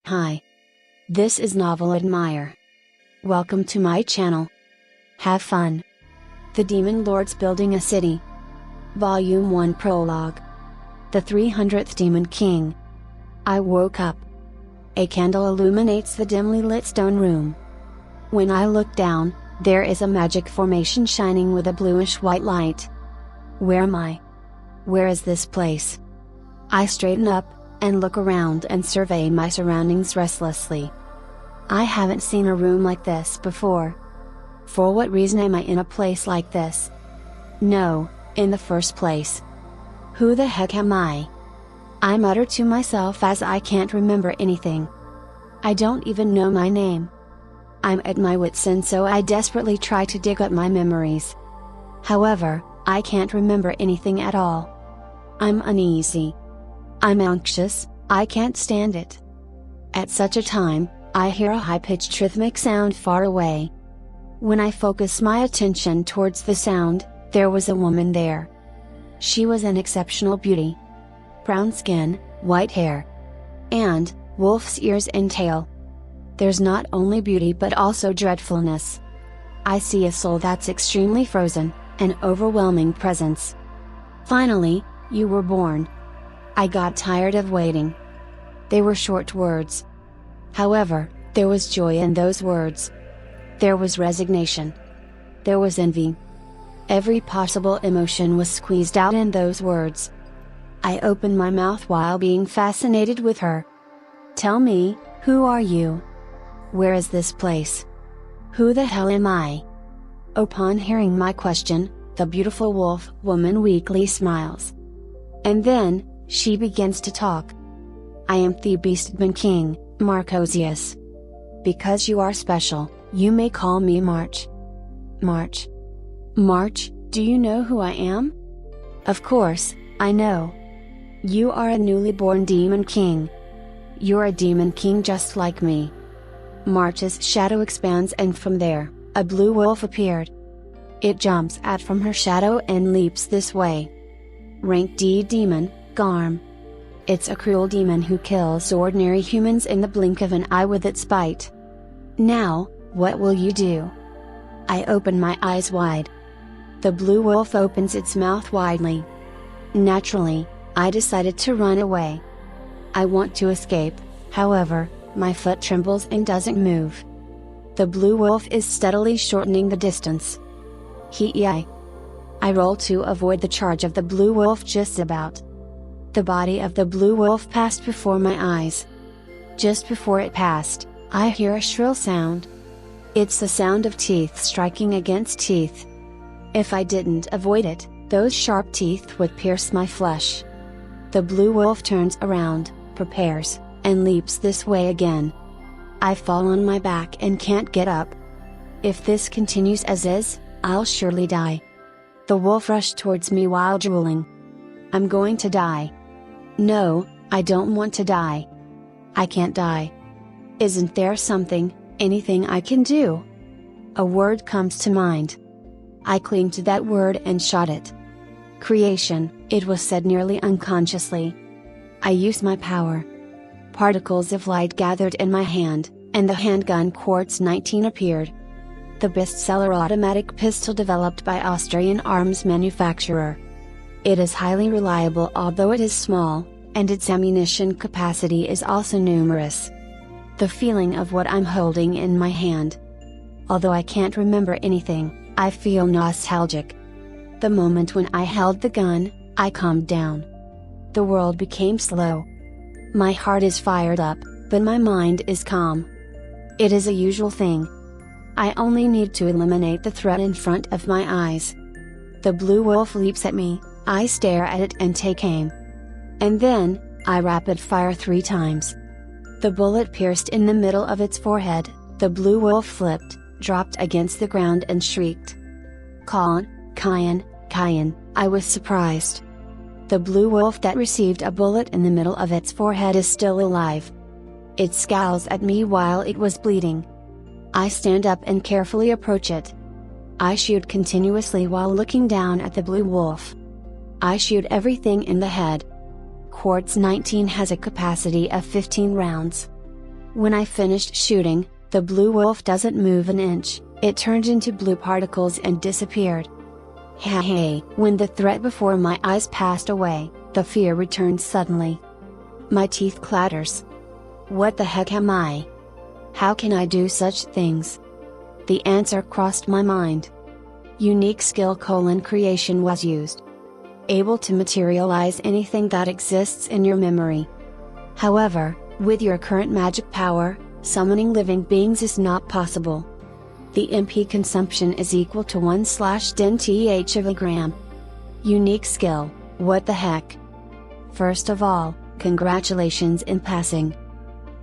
Hi. This is Novel Admire. Welcome to my channel. Have fun. The Demon Lords Building a City. Volume 1 Prologue. The 300th Demon King. I woke up. A candle illuminates the dimly lit stone room. When I look down, there is a magic formation shining with a bluish-white light. Where am I? Where is this place? I straighten up, and look around and survey my surroundings restlessly. I haven't seen a room like this before. For what reason am I in a place like this? No, in the first place. Who the heck am I? I mutter to myself as I can't remember anything. I don't even know my name. I'm at my wit's end, so I desperately try to dig up my memories. However, I can't remember anything at all. I'm uneasy. I'm anxious, I can't stand it. At such a time, I hear a high-pitched rhythmic sound far away. When I focus my attention towards the sound, there was a woman there. She was an exceptional beauty. Brown skin, white hair, and wolf's ears and tail. There's not only beauty but also dreadfulness. I see a soul that's extremely frozen, an overwhelming presence. Finally, you were born. I got tired of waiting. They were short words. However, there was joy in those words. There was resignation. There was envy. Every possible emotion was squeezed out in those words. I opened my mouth while being fascinated with her. Tell me, who are you? Where is this place? Who the hell am I? Upon hearing my question, the beautiful wolf woman weakly smiles. And then, she begins to talk. I am the Beastman King, Marcosius. Because you are special, you may call me March. March. March, do you know who I am? Of course, I know. You are a newly born Demon King. You're a Demon King just like me. March's shadow expands and from there, a blue wolf appeared. It jumps out from her shadow and leaps this way. Rank D Demon, Garm. It's a cruel demon who kills ordinary humans in the blink of an eye with its bite. Now, what will you do? I open my eyes wide. The blue wolf opens its mouth widely. Naturally, I decided to run away. I want to escape, however, my foot trembles and doesn't move. The blue wolf is steadily shortening the distance. I roll to avoid the charge of the blue wolf just about. The body of the blue wolf passed before my eyes. Just before it passed, I hear a shrill sound. It's the sound of teeth striking against teeth. If I didn't avoid it, those sharp teeth would pierce my flesh. The blue wolf turns around, prepares, and leaps this way again. I fall on my back and can't get up. If this continues as is, I'll surely die. The wolf rushed towards me while drooling. I'm going to die. No, I don't want to die. I can't die. Isn't there something, anything I can do? A word comes to mind. I cling to that word and shot it. Creation, it was said nearly unconsciously. I used my power. Particles of light gathered in my hand, and the handgun Quartz 19 appeared. The bestseller automatic pistol developed by Austrian arms manufacturer. It is highly reliable although it is small, and its ammunition capacity is also numerous. The feeling of what I'm holding in my hand. Although I can't remember anything, I feel nostalgic. The moment when I held the gun, I calmed down. The world became slow. My heart is fired up, but my mind is calm. It is a usual thing. I only need to eliminate the threat in front of my eyes. The blue wolf leaps at me, I stare at it and take aim. And then, I rapid fire 3 times. The bullet pierced in the middle of its forehead, the blue wolf flipped, dropped against the ground and shrieked. Kyan, I was surprised. The blue wolf that received a bullet in the middle of its forehead is still alive. It scowls at me while it was bleeding. I stand up and carefully approach it. I shoot continuously while looking down at the blue wolf. I shoot everything in the head. Quartz 19 has a capacity of 15 rounds. When I finished shooting, the blue wolf doesn't move an inch, it turned into blue particles and disappeared. Hey, when the threat before my eyes passed away, the fear returned suddenly. My teeth clatters. What the heck am I? How can I do such things? The answer crossed my mind. Unique skill: creation was used. Able to materialize anything that exists in your memory. However, with your current magic power, summoning living beings is not possible. The MP consumption is equal to 1/10th of a gram. Unique skill: what the heck? First of all, congratulations in passing.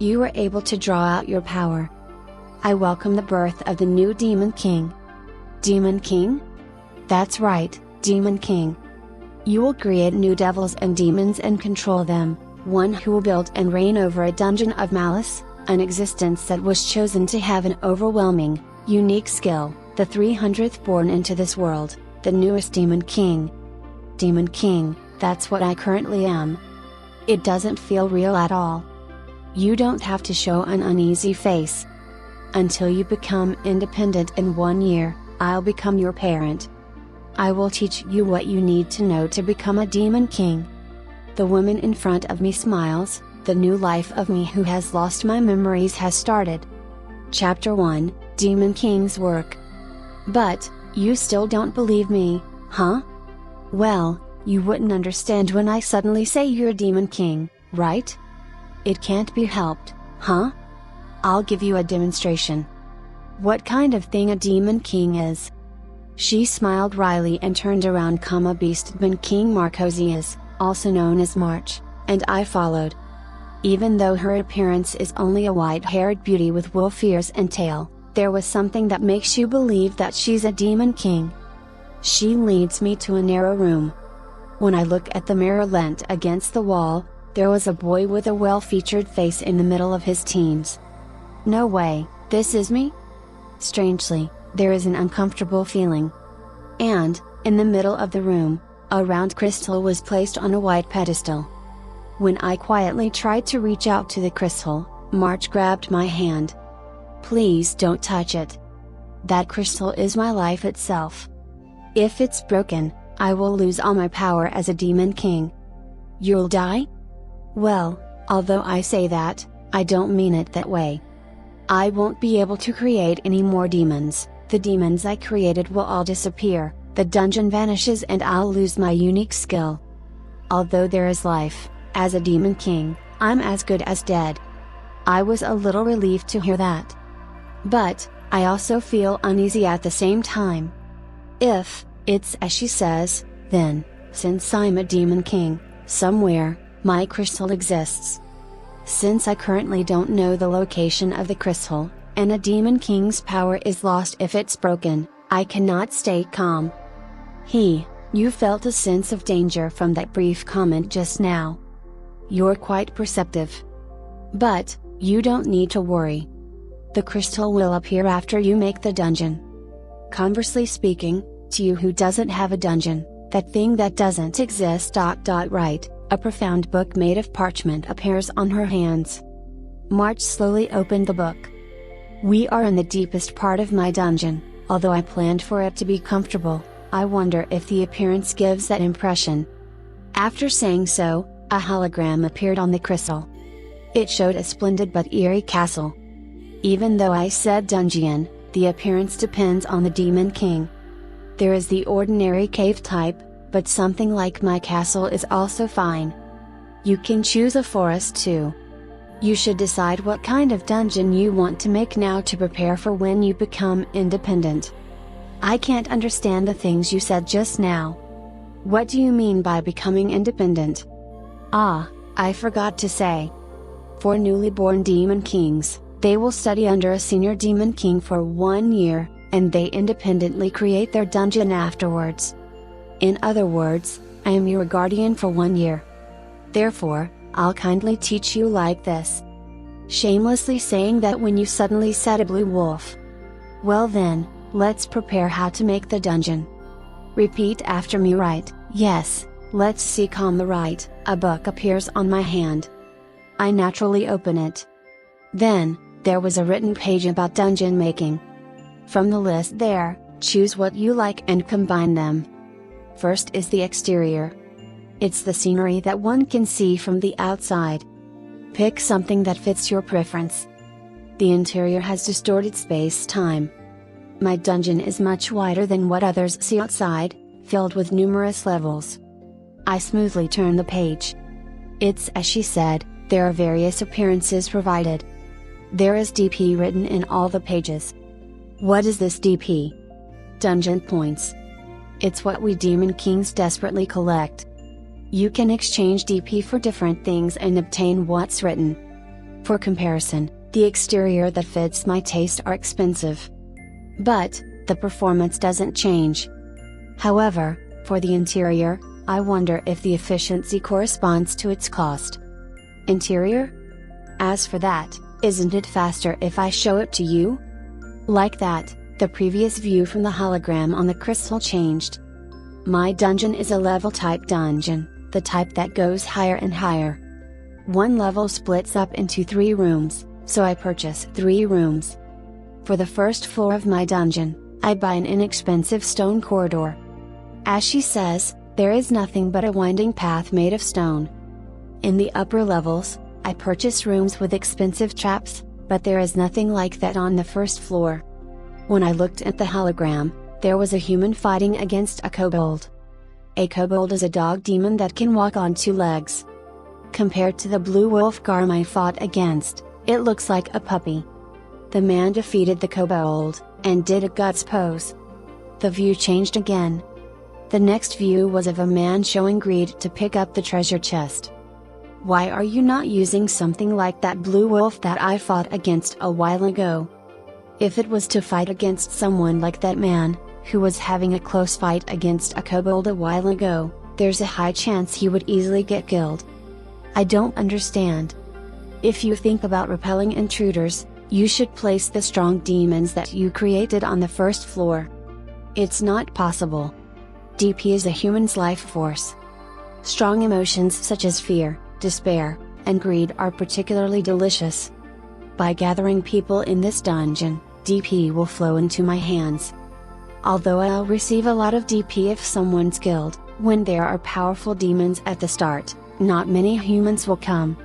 You were able to draw out your power. I welcome the birth of the new Demon King. Demon King? That's right, Demon King. You will create new devils and demons and control them, one who will build and reign over a dungeon of malice, an existence that was chosen to have an overwhelming, unique skill, the 300th born into this world, the newest Demon King. Demon King, that's what I currently am. It doesn't feel real at all. You don't have to show an uneasy face. Until you become independent in 1 year, I'll become your parent. I will teach you what you need to know to become a Demon King. The woman in front of me smiles, the new life of me who has lost my memories has started. Chapter 1, Demon King's Work. But, you still don't believe me, huh? Well, you wouldn't understand when I suddenly say you're a Demon King, right? It can't be helped, huh? I'll give you a demonstration. What kind of thing a Demon King is? She smiled wryly and turned around, Beastman King Marcosius, also known as March, and I followed. Even though her appearance is only a white-haired beauty with wolf ears and tail, there was something that makes you believe that she's a Demon King. She leads me to a narrow room. When I look at the mirror leant against the wall, there was a boy with a well-featured face in the middle of his teens. No way, this is me? Strangely, there is an uncomfortable feeling. And, in the middle of the room, a round crystal was placed on a white pedestal. When I quietly tried to reach out to the crystal, March grabbed my hand. Please don't touch it. That crystal is my life itself. If it's broken, I will lose all my power as a Demon King. You'll die? Well, although I say that, I don't mean it that way. I won't be able to create any more demons, the demons I created will all disappear, the dungeon vanishes and I'll lose my unique skill. Although there is life, as a Demon King, I'm as good as dead. I was a little relieved to hear that. But, I also feel uneasy at the same time. If it's as she says, then, since I'm a Demon King, somewhere, my crystal exists. Since I currently don't know the location of the crystal, and a Demon King's power is lost if it's broken, I cannot stay calm. You felt a sense of danger from that brief comment just now. You're quite perceptive. But, you don't need to worry. The crystal will appear after you make the dungeon. Conversely speaking, to you who doesn't have a dungeon, that thing that doesn't exist. Right, a profound book made of parchment appears on her hands. March slowly opened the book. We are in the deepest part of my dungeon, although I planned for it to be comfortable, I wonder if the appearance gives that impression. After saying so, a hologram appeared on the crystal. It showed a splendid but eerie castle. Even though I said dungeon, the appearance depends on the Demon King. There is the ordinary cave type, but something like my castle is also fine. You can choose a forest too. You should decide what kind of dungeon you want to make now to prepare for when you become independent. I can't understand the things you said just now. What do you mean by becoming independent? Ah, I forgot to say. For newly born Demon Kings, they will study under a senior Demon King for 1 year, and they independently create their dungeon afterwards. In other words, I am your guardian for 1 year. Therefore, I'll kindly teach you like this. Shamelessly saying that when you suddenly said a blue wolf. Well then, let's prepare how to make the dungeon. Repeat after me. Right, yes, let's see. The right, a book appears on my hand. I naturally open it. Then, there was a written page about dungeon making. From the list there, choose what you like and combine them. First is the exterior. It's the scenery that one can see from the outside. Pick something that fits your preference. The interior has distorted space-time. My dungeon is much wider than what others see outside, filled with numerous levels. I smoothly turn the page. It's as she said, there are various appearances provided. There is DP written in all the pages. What is this DP? Dungeon points. It's what we Demon Kings desperately collect. You can exchange DP for different things and obtain what's written. For comparison, the exterior that fits my taste are expensive. But, the performance doesn't change. However, for the interior, I wonder if the efficiency corresponds to its cost. Interior? As for that, isn't it faster if I show it to you? Like that, the previous view from the hologram on the crystal changed. My dungeon is a level type dungeon, the type that goes higher and higher. One level splits up into 3 rooms, so I purchase 3 rooms. For the first floor of my dungeon, I buy an inexpensive stone corridor. As she says, there is nothing but a winding path made of stone. In the upper levels, I purchase rooms with expensive traps, but there is nothing like that on the first floor. When I looked at the hologram, there was a human fighting against a kobold. A kobold is a dog demon that can walk on 2 legs. Compared to the blue wolf Garm I fought against, it looks like a puppy. The man defeated the kobold, and did a guts pose. The view changed again. The next view was of a man showing greed to pick up the treasure chest. Why are you not using something like that blue wolf that I fought against a while ago? If it was to fight against someone like that man, who was having a close fight against a kobold a while ago, there's a high chance he would easily get killed. I don't understand. If you think about repelling intruders, you should place the strong demons that you created on the first floor. It's not possible. DP is a human's life force. Strong emotions such as fear, despair, and greed are particularly delicious. By gathering people in this dungeon, DP will flow into my hands. Although I'll receive a lot of DP if someone's killed, when there are powerful demons at the start, not many humans will come.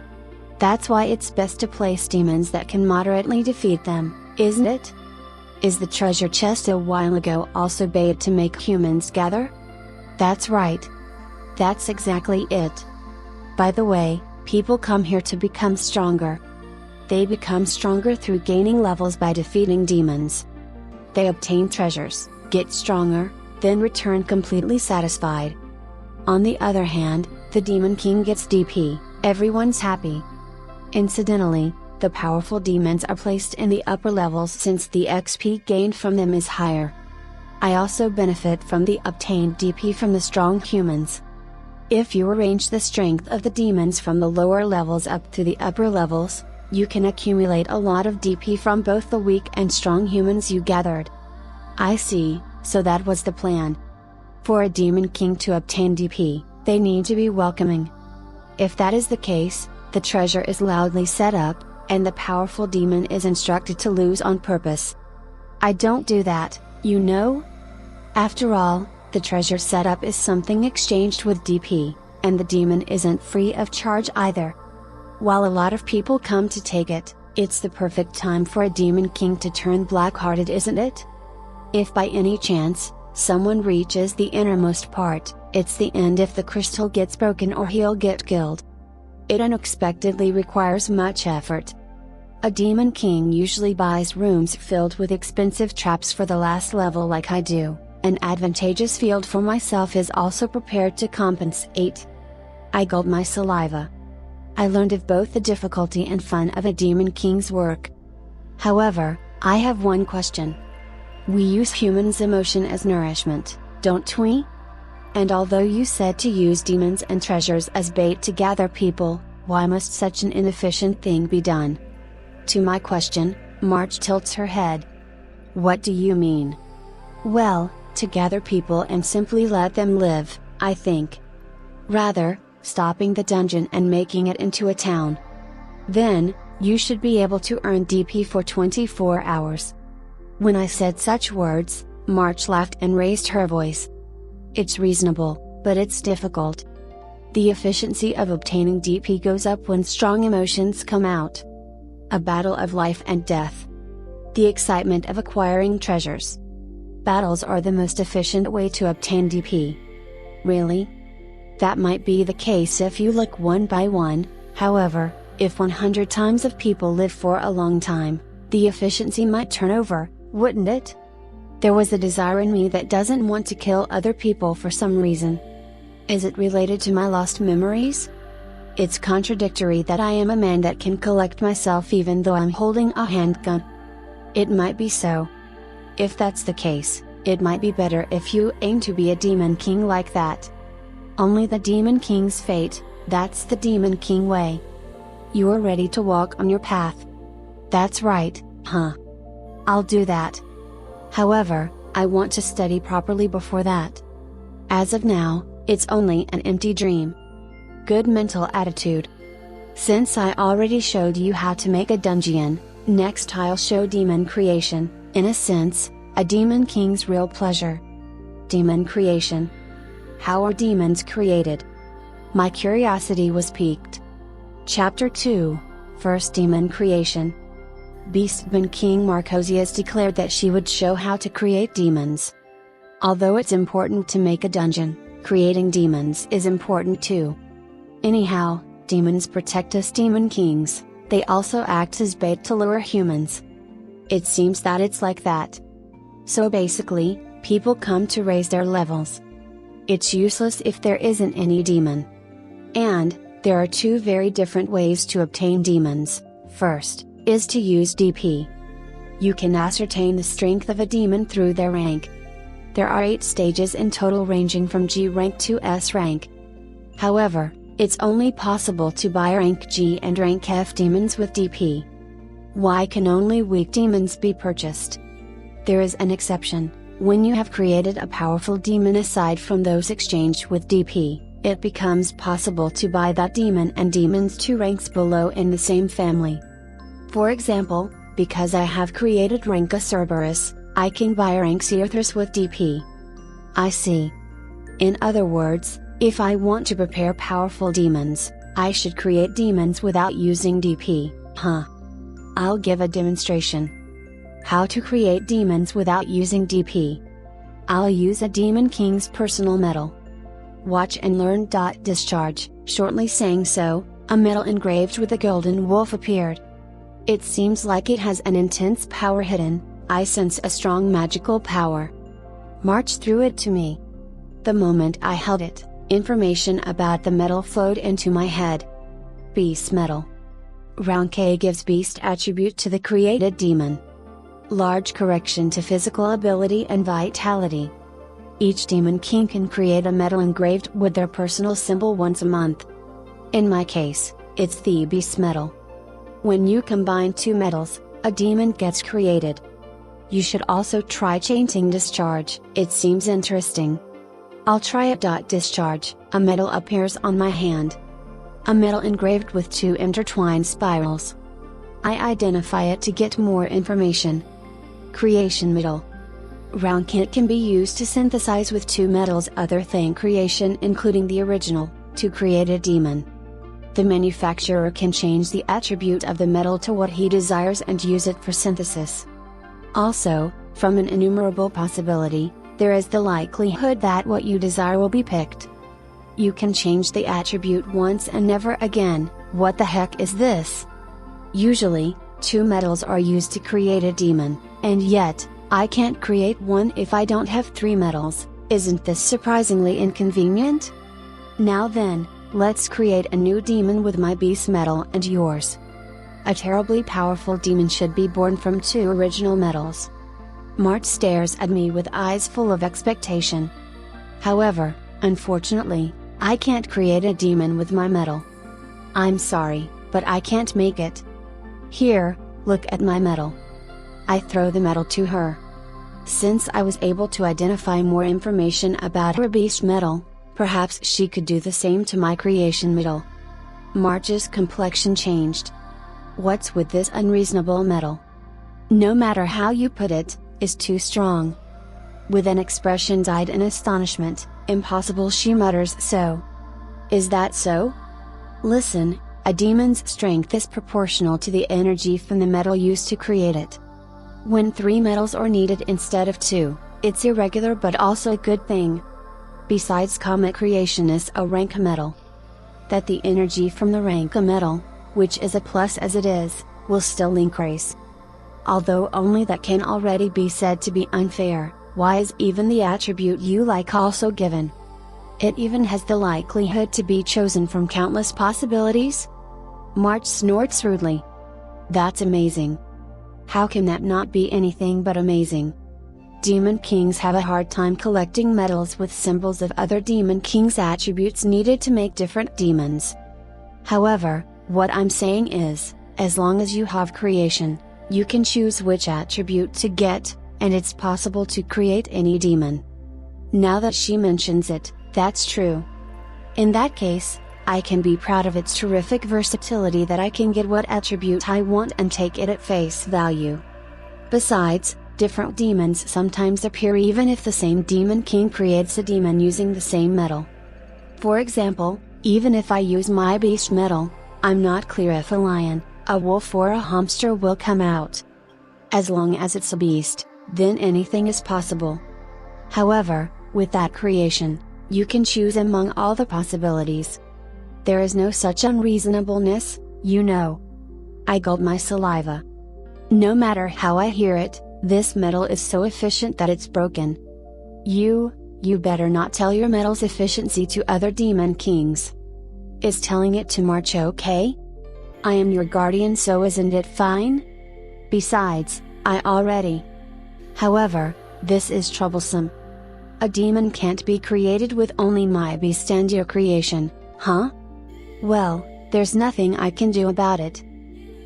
That's why it's best to place demons that can moderately defeat them, isn't it? Is the treasure chest a while ago also bait to make humans gather? That's right. That's exactly it. By the way, people come here to become stronger. They become stronger through gaining levels by defeating demons. They obtain treasures, get stronger, then return completely satisfied. On the other hand, the Demon King gets DP, everyone's happy. Incidentally, the powerful demons are placed in the upper levels since the XP gained from them is higher. I also benefit from the obtained DP from the strong humans. If you arrange the strength of the demons from the lower levels up to the upper levels, you can accumulate a lot of DP from both the weak and strong humans you gathered. I see, so that was the plan. For a Demon King to obtain DP, they need to be welcoming. If that is the case, the treasure is loudly set up, and the powerful demon is instructed to lose on purpose. I don't do that, you know? After all, the treasure setup is something exchanged with DP, and the demon isn't free of charge either. While a lot of people come to take it, it's the perfect time for a Demon King to turn black-hearted, isn't it? If by any chance, someone reaches the innermost part, it's the end if the crystal gets broken or he'll get killed. It unexpectedly requires much effort. A Demon King usually buys rooms filled with expensive traps for the last level like I do. An advantageous field for myself is also prepared to compensate. I gulped my saliva. I learned of both the difficulty and fun of a Demon King's work. However, I have one question. We use humans' emotion as nourishment, don't we? And although you said to use demons and treasures as bait to gather people, why must such an inefficient thing be done? To my question, Marge tilts her head. What do you mean? Well, to gather people and simply let them live, I think. Rather, stopping the dungeon and making it into a town. Then, You should be able to earn DP for 24 hours. When I said such words, March laughed and raised her voice. It's reasonable, but it's difficult. The efficiency of obtaining DP goes up when strong emotions come out. A battle of life and death. The excitement of acquiring treasures. Battles are the most efficient way to obtain DP. Really? That might be the case if you look one by one, however, if 100 times of people live for a long time, the efficiency might turn over, wouldn't it? There was a desire in me that doesn't want to kill other people for some reason. Is it related to my lost memories? It's contradictory that I am a man that can collect myself even though I'm holding a handgun. It might be so. If that's the case, it might be better if you aim to be a demon king like that. Only the demon king's fate, that's the demon king way. You are ready to walk on your path. That's right, huh? I'll do that. However, I want to study properly before that. As of now, it's only an empty dream. Good mental attitude. Since I already showed you how to make a dungeon, next I'll show demon creation, in a sense, a demon king's real pleasure. Demon creation. How are demons created? My curiosity was piqued. Chapter 2, First Demon Creation. Beastman King Marcosius declared that she would show how to create demons. Although it's important to make a dungeon, creating demons is important too. Anyhow, demons protect us demon kings, they also act as bait to lure humans. It seems that it's like that. So basically, people come to raise their levels. It's useless if there isn't any demon. And, there are two very different ways to obtain demons. First, is to use DP. You can ascertain the strength of a demon through their rank. There are 8 stages in total ranging from G rank to S rank. However, it's only possible to buy rank G and rank F demons with DP. Why can only weak demons be purchased? There is an exception. When you have created a powerful demon aside from those exchanged with DP, it becomes possible to buy that demon and demons 2 ranks below in the same family. For example, because I have created rank Cerberus, I can buy rank Cearthus with DP. I see. In other words, if I want to prepare powerful demons, I should create demons without using DP, huh? I'll give a demonstration. How to create demons without using DP. I'll use a demon king's personal medal. Watch and learn. Discharge. Shortly saying so, a medal engraved with a golden wolf appeared. It seems like it has an intense power hidden. I sense a strong magical power. March threw it to me. The moment I held it, information about the medal flowed into my head. Beast medal. Round K gives beast attribute to the created demon. Large correction to physical ability and vitality. Each demon king can create a medal engraved with their personal symbol once a month. In my case, it's the beast medal. When you combine 2 medals, a demon gets created. You should also try chanting discharge, it seems interesting. I'll try it. Discharge, a medal appears on my hand. A medal engraved with 2 intertwined spirals. I identify it to get more information. Creation medal. Round kit can be used to synthesize with 2 medals other than creation including the original, to create a demon. The manufacturer can change the attribute of the medal to what he desires and use it for synthesis. Also, from an innumerable possibility, there is the likelihood that what you desire will be picked. You can change the attribute once and never again. What the heck is this? Usually, 2 medals are used to create a demon, and yet, I can't create one if I don't have 3 medals. Isn't this surprisingly inconvenient? Now then, let's create a new demon with my beast medal and yours. A terribly powerful demon should be born from 2 original medals. Mart stares at me with eyes full of expectation. However, unfortunately, I can't create a demon with my medal. I'm sorry, but I can't make it. Here, look at my medal. I throw the medal to her. Since I was able to identify more information about her beast medal, perhaps she could do the same to my creation medal. March's complexion changed. What's with this unreasonable metal? No matter how you put it, is too strong. With an expression dyed in astonishment, impossible, she mutters. So. Is that so? Listen, a demon's strength is proportional to the energy from the metal used to create it. When 3 metals are needed instead of 2, it's irregular but also a good thing. Besides, comet creation is a rank metal. That the energy from the rank metal, which is a plus as it is, will still increase. Although only that can already be said to be unfair, why is even the attribute you like also given? It even has the likelihood to be chosen from countless possibilities? March snorts rudely. That's amazing. How can that not be anything but amazing? Demon kings have a hard time collecting metals with symbols of other demon kings' attributes needed to make different demons. However, what I'm saying is, as long as you have creation, you can choose which attribute to get, and it's possible to create any demon. Now that she mentions it, that's true. In that case, I can be proud of its terrific versatility that I can get what attribute I want and take it at face value. Besides, different demons sometimes appear even if the same demon king creates a demon using the same metal. For example, even if I use my beast metal, I'm not clear if a lion, a wolf or a hamster will come out. As long as it's a beast, then anything is possible. However, with that creation, you can choose among all the possibilities. There is no such unreasonableness, you know. I gulp my saliva. No matter how I hear it, this metal is so efficient that it's broken. You better not tell your metal's efficiency to other demon kings. Is telling it to March okay? I am your guardian, so isn't it fine? Besides, I already. However, this is troublesome. A demon can't be created with only my beast and your creation, huh? Well, there's nothing I can do about it.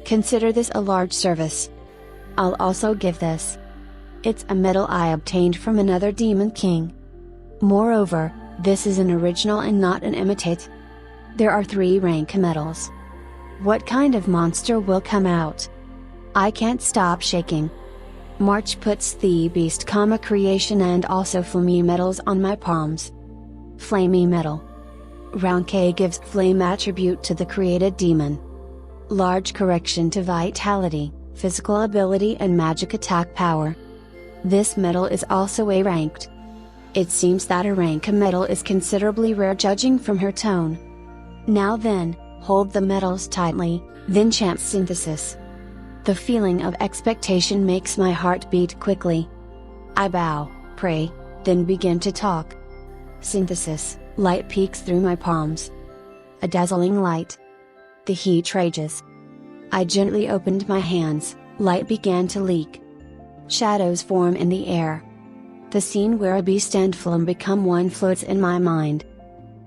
Consider this a large service. I'll also give this. It's a medal I obtained from another demon king. Moreover, this is an original and not an imitate. There are 3 rank medals. What kind of monster will come out? I can't stop shaking. March puts the beast creation and also flamey metals on my palms. Flamey metal. Round K gives flame attribute to the created demon. Large correction to vitality, physical ability and magic attack power. This metal is also A ranked. It seems that a rank metal is considerably rare judging from her tone. Now then, hold the metals tightly, then chant synthesis. The feeling of expectation makes my heart beat quickly. I bow, pray, then begin to talk. Synthesis, light peeks through my palms. A dazzling light. The heat rages. I gently opened my hands, light began to leak. Shadows form in the air. The scene where a beast and flame become one floats in my mind.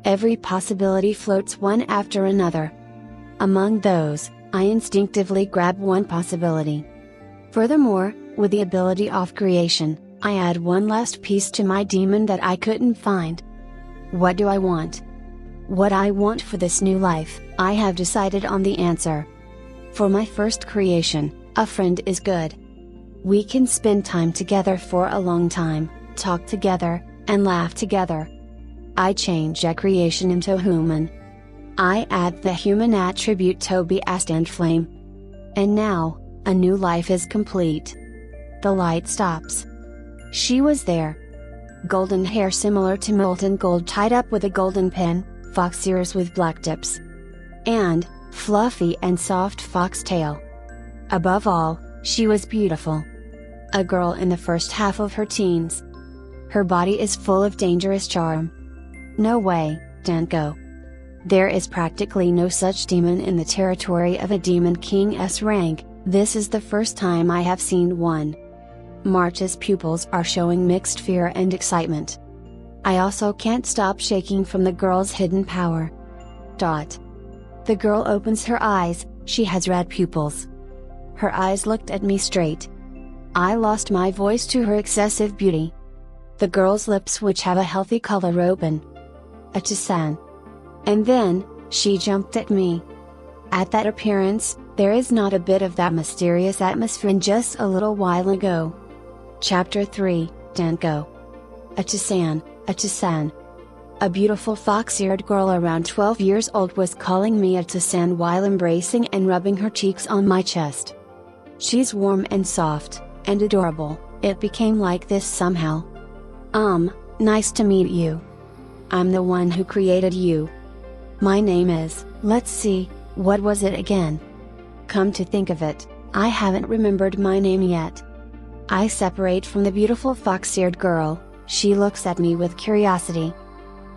Every possibility floats one after another. Among those, I instinctively grab one possibility. Furthermore, with the ability of creation, I add one last piece to my demon that I couldn't find. What do I want? What I want for this new life, I have decided on the answer. For my first creation, a friend is good. We can spend time together for a long time, talk together, and laugh together. I change a creation into a human. I add the human attribute to beast and flame. And now, a new life is complete. The light stops. She was there. Golden hair similar to molten gold tied up with a golden pin, fox ears with black tips. And, fluffy and soft foxtail. Above all, she was beautiful. A girl in the first half of her teens. Her body is full of dangerous charm. No way, don't go. There is practically no such demon in the territory of a demon king S rank. This is the first time I have seen one. March's pupils are showing mixed fear and excitement. I also can't stop shaking from the girl's hidden power. The girl opens her eyes, she has red pupils. Her eyes looked at me straight. I lost my voice to her excessive beauty. The girl's lips, which have a healthy color, open. Achisan. And then, she jumped at me. At that appearance, There is not a bit of that mysterious atmosphere in just a little while ago. Chapter 3, Danko. Achisan, Achisan. A beautiful fox-eared girl around 12 years old was calling me Achisan while embracing and rubbing her cheeks on my chest. She's warm and soft, and adorable. It became like this somehow. Nice to meet you. I'm the one who created you. My name is, let's see, what was it again? Come to think of it, I haven't remembered my name yet. I separate from the beautiful fox-eared girl. She looks at me with curiosity.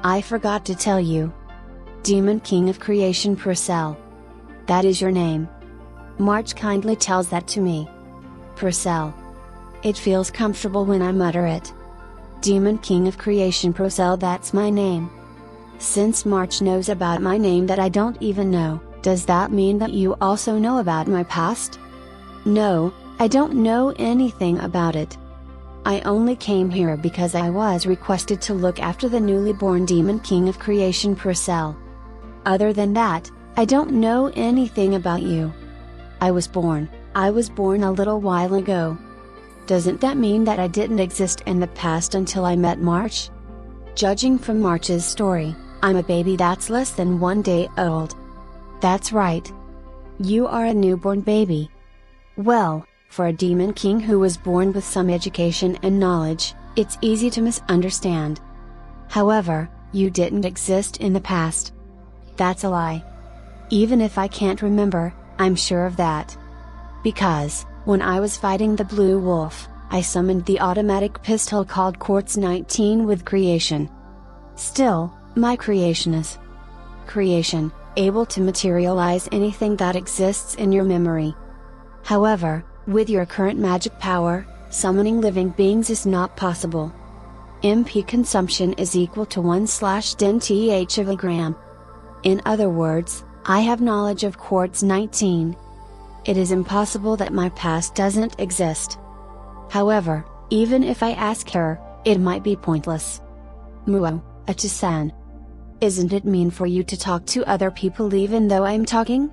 I forgot to tell you. Demon King of Creation Purcell. That is your name. March kindly tells that to me. Purcell. It feels comfortable when I mutter it. Demon King of Creation Purcell, that's my name. Since March knows about my name that I don't even know, does that mean that you also know about my past? No, I don't know anything about it. I only came here because I was requested to look after the newly born Demon King of Creation Purcell. Other than that, I don't know anything about you. I was born a little while ago. Doesn't that mean that I didn't exist in the past until I met March? Judging from March's story, I'm a baby that's less than 1 day old. That's right. You are a newborn baby. Well, for a demon king who was born with some education and knowledge, it's easy to misunderstand. However, you didn't exist in the past. That's a lie. Even if I can't remember, I'm sure of that. Because, when I was fighting the Blue Wolf, I summoned the automatic pistol called Quartz 19 with creation. Still, my creation is creation, able to materialize anything that exists in your memory. However, with your current magic power, summoning living beings is not possible. MP consumption is equal to 1/10th of a gram. In other words, I have knowledge of Quartz 19. It is impossible that my past doesn't exist. However, even if I ask her, it might be pointless. Muo, Achisan. Isn't it mean for you to talk to other people even though I'm talking?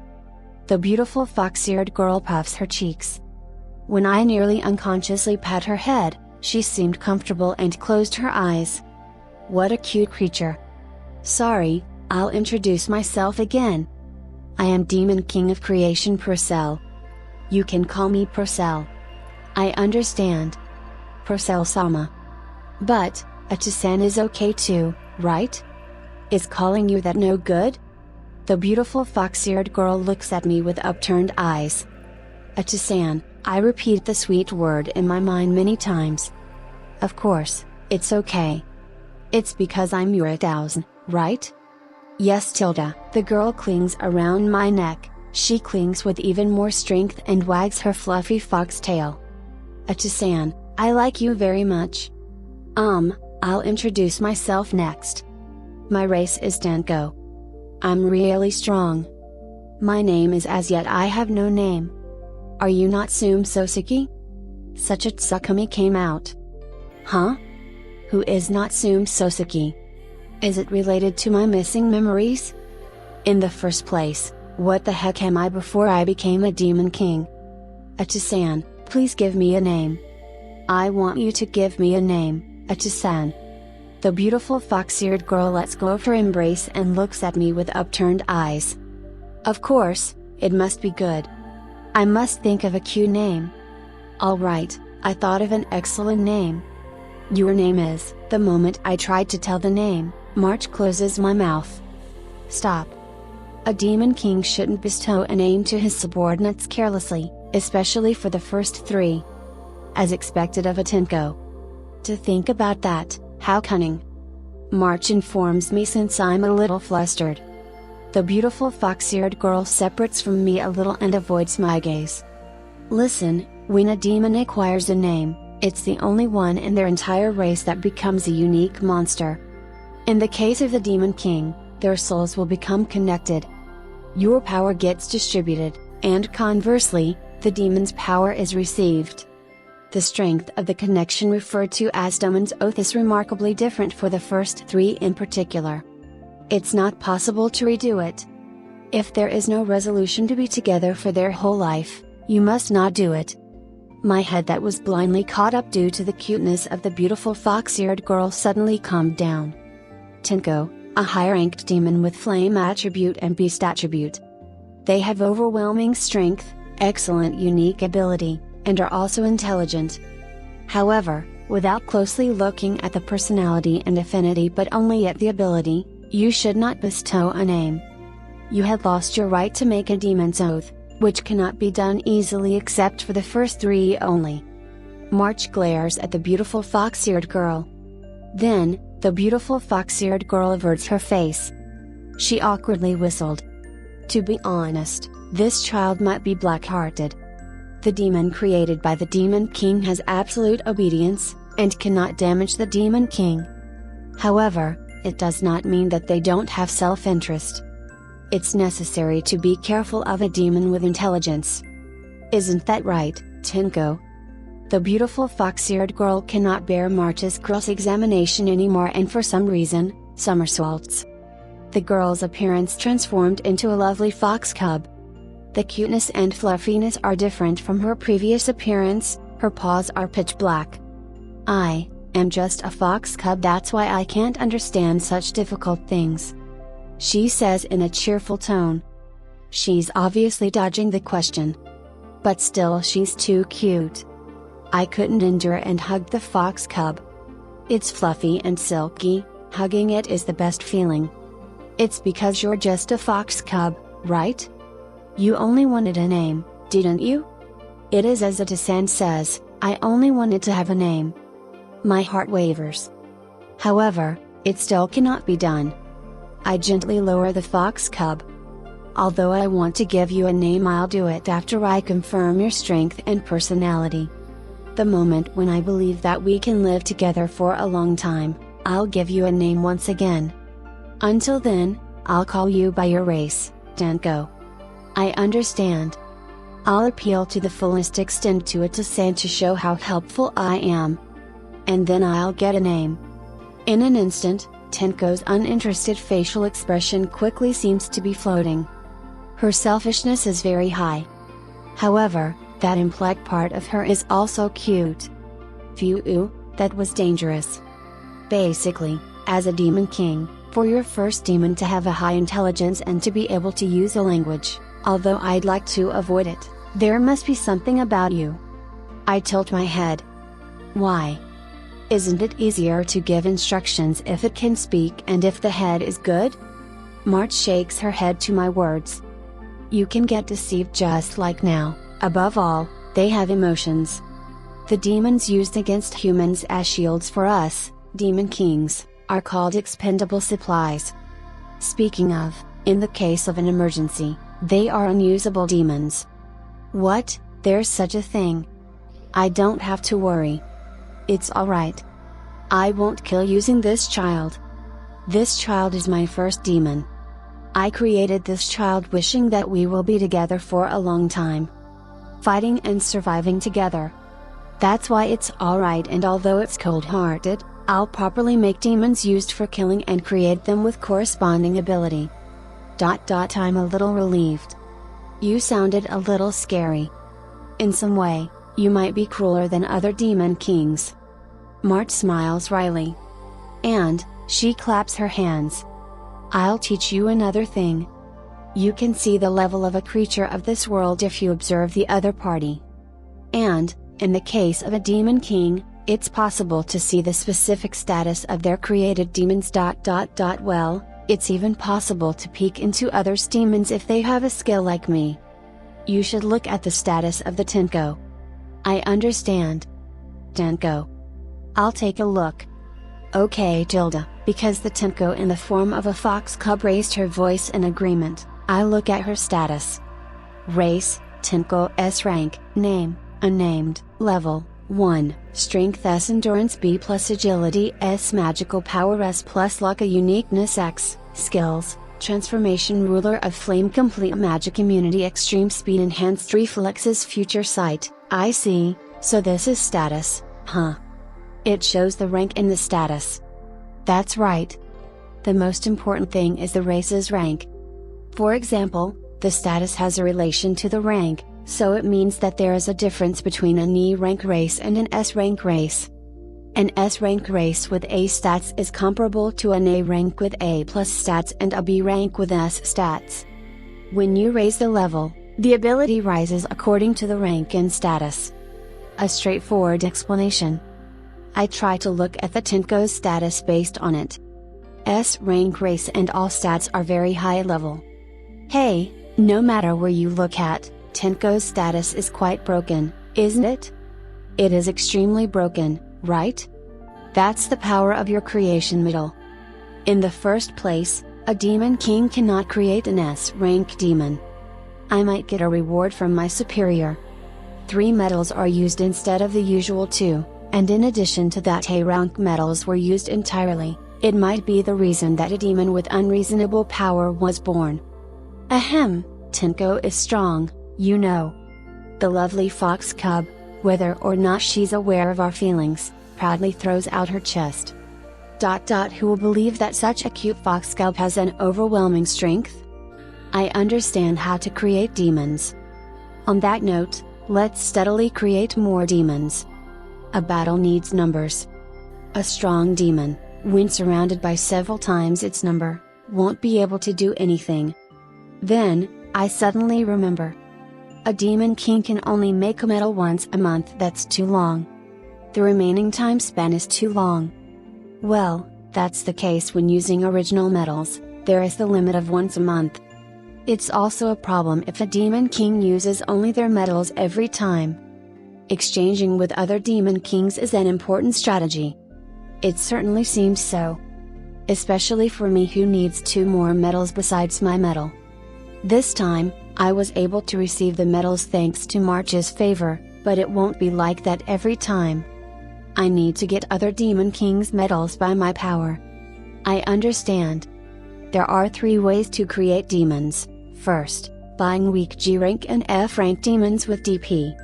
The beautiful fox-eared girl puffs her cheeks. When I nearly unconsciously pat her head, she seemed comfortable and closed her eyes. What a cute creature. Sorry, I'll introduce myself again. I am Demon King of Creation Purcell. You can call me Purcell. I understand. Purcell-sama. But, Achisan is okay too, right? Is calling you that no good? The beautiful fox-eared girl looks at me with upturned eyes. Achisan, I repeat the sweet word in my mind many times. Of course, it's okay. It's because I'm your 1000, right? Yes Tilda. The girl clings around my neck, she clings with even more strength and wags her fluffy fox tail. Achisan, I like you very much. I'll introduce myself next. My race is Danko. I'm really strong. My name is as yet I have no name. Are you not Sume Soseki? Such a Tsukumi came out. Huh? Who is not Sume Soseki? Is it related to my missing memories? In the first place, what the heck am I before I became a demon king? Achisan, please give me a name. I want you to give me a name, Achisan. The beautiful fox-eared girl lets go of her embrace and looks at me with upturned eyes. Of course, it must be good. I must think of a cute name. Alright, I thought of an excellent name. Your name is. The moment I tried to tell the name, March closes my mouth. Stop. A demon king shouldn't bestow a name to his subordinates carelessly, especially for the first 3. As expected of a Tenko. To think about that, how cunning. March informs me since I'm a little flustered. The beautiful fox-eared girl separates from me a little and avoids my gaze. Listen, when a demon acquires a name, it's the only one in their entire race that becomes a unique monster. In the case of the Demon King, their souls will become connected. Your power gets distributed, and conversely, the demon's power is received. The strength of the connection referred to as Demon's Oath is remarkably different for the first 3 in particular. It's not possible to redo it. If there is no resolution to be together for their whole life, you must not do it. My head that was blindly caught up due to the cuteness of the beautiful fox-eared girl suddenly calmed down. Tinko, a high-ranked demon with flame attribute and beast attribute. They have overwhelming strength, excellent unique ability, and are also intelligent. However, without closely looking at the personality and affinity but only at the ability, you should not bestow a name. You had lost your right to make a demon's oath, which cannot be done easily except for the first 3 only. March glares at the beautiful fox-eared girl. Then, the beautiful fox-eared girl averts her face. She awkwardly whistled. To be honest, this child might be black-hearted. The demon created by the Demon King has absolute obedience, and cannot damage the Demon King. However, it does not mean that they don't have self-interest. It's necessary to be careful of a demon with intelligence. Isn't that right, Tinko? The beautiful fox-eared girl cannot bear March's cross-examination anymore and for some reason, somersaults. The girl's appearance transformed into a lovely fox cub. The cuteness and fluffiness are different from her previous appearance, her paws are pitch black. I am just a fox cub, that's why I can't understand such difficult things, she says in a cheerful tone. She's obviously dodging the question. But still she's too cute. I couldn't endure and hugged the fox cub. It's fluffy and silky, hugging it is the best feeling. It's because you're just a fox cub, right? You only wanted a name, didn't you? It is as Itasan says, I only wanted to have a name. My heart wavers. However, it still cannot be done. I gently lower the fox cub. Although I want to give you a name, I'll do it after I confirm your strength and personality. The moment when I believe that we can live together for a long time, I'll give you a name once again. Until then, I'll call you by your race, Tinko. I understand. I'll appeal to the fullest extent to Itasan to show how helpful I am. And then I'll get a name. In an instant, Tinko's uninterested facial expression quickly seems to be floating. Her selfishness is very high. However, that implied part of her is also cute. Phew, that was dangerous. Basically, as a demon king, for your first demon to have a high intelligence and to be able to use a language, although I'd like to avoid it, there must be something about you. I tilt my head. Why? Isn't it easier to give instructions if it can speak and if the head is good? March shakes her head to my words. You can get deceived just like now. Above all, they have emotions. The demons used against humans as shields for us, demon kings, are called expendable supplies. Speaking of, in the case of an emergency, they are unusable demons. What? There's such a thing? I don't have to worry. It's alright. I won't kill using this child. This child is my first demon. I created this child wishing that we will be together for a long time. Fighting and surviving together. That's why it's alright, and although it's cold-hearted, I'll properly make demons used for killing and create them with corresponding ability. I'm a little relieved. You sounded a little scary. In some way, you might be crueler than other demon kings. March smiles wryly. And, she claps her hands. I'll teach you another thing. You can see the level of a creature of this world if you observe the other party. And, in the case of a demon king, it's possible to see the specific status of their created demons. Well, it's even possible to peek into others' demons if they have a skill like me. You should look at the status of the Tinko. I understand. Tinko. I'll take a look. Okay, Tilda, because the Tinko in the form of a fox cub raised her voice in agreement, I look at her status. Race, Tinko S rank, name, unnamed, level, 1, strength S, endurance B plus agility S, magical power S plus luck, a uniqueness X, skills, transformation, ruler of flame, complete magic immunity, extreme speed, enhanced reflexes, future sight. I see, so this is status, huh? It shows the rank in the status. That's right. The most important thing is the race's rank. For example, the status has a relation to the rank, so it means that there is a difference between an E rank race and an S rank race. An S rank race with A stats is comparable to an A rank with A plus stats and a B rank with S stats. When you raise the level, the ability rises according to the rank and status. A straightforward explanation. I try to look at the Tenko's status based on it. S rank race and all stats are very high level. Hey, no matter where you look at, Tenko's status is quite broken, isn't it? It is extremely broken, right? That's the power of your creation medal. In the first place, a demon king cannot create an S rank demon. I might get a reward from my superior. 3 medals are used instead of the usual 2, and in addition to that A rank medals were used entirely. It might be the reason that a demon with unreasonable power was born. Ahem, Tenko is strong, you know. The lovely fox cub, whether or not she's aware of our feelings, proudly throws out her chest. Who will believe that such a cute fox cub has an overwhelming strength? I understand how to create demons. On that note, let's steadily create more demons. A battle needs numbers. A strong demon, when surrounded by several times its number, won't be able to do anything. Then, I suddenly remember. A demon king can only make a medal once a month. That's too long. The remaining time span is too long. Well, that's the case when using original medals, there is the limit of once a month. It's also a problem if a demon king uses only their medals every time. Exchanging with other demon kings is an important strategy. It certainly seems so. Especially for me who needs 2 more medals besides my medal. This time, I was able to receive the medals thanks to March's favor, but it won't be like that every time. I need to get other demon kings medals by my power. I understand. There are 3 ways to create demons. First, buying weak G rank and F rank demons with DP.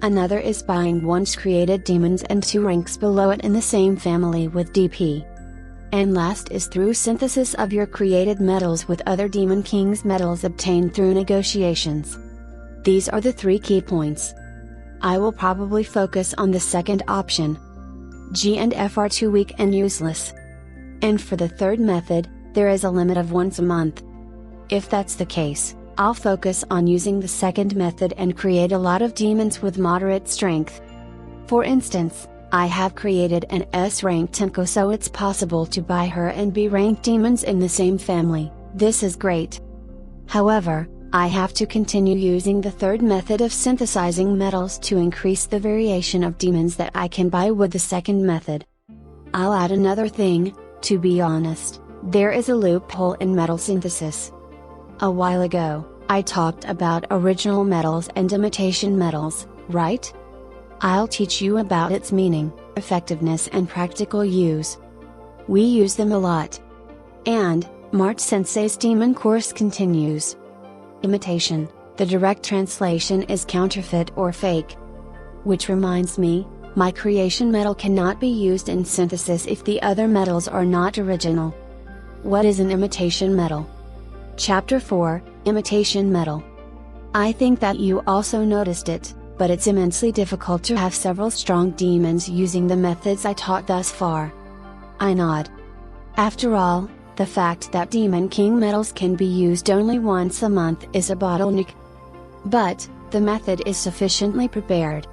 Another is buying once created demons and 2 ranks below it in the same family with DP. And last is through synthesis of your created medals with other demon kings medals obtained through negotiations. These are the 3 key points. I will probably focus on the second option. G and F are too weak and useless. And for the third method, there is a limit of once a month. If that's the case, I'll focus on using the second method and create a lot of demons with moderate strength. For instance, I have created an S rank Tenko so it's possible to buy her and B rank demons in the same family. This is great. However, I have to continue using the third method of synthesizing metals to increase the variation of demons that I can buy with the second method. I'll add another thing, to be honest, there is a loophole in metal synthesis. A while ago, I talked about original metals and imitation metals, right? I'll teach you about its meaning, effectiveness and practical use. We use them a lot. And, March Sensei's demon course continues. Imitation, the direct translation is counterfeit or fake. Which reminds me, my creation metal cannot be used in synthesis if the other metals are not original. What is an imitation metal? Chapter 4, Imitation Metal. I think that you also noticed it, but it's immensely difficult to have several strong demons using the methods I taught thus far. I nod. After all, the fact that Demon King medals can be used only once a month is a bottleneck. But, the method is sufficiently prepared.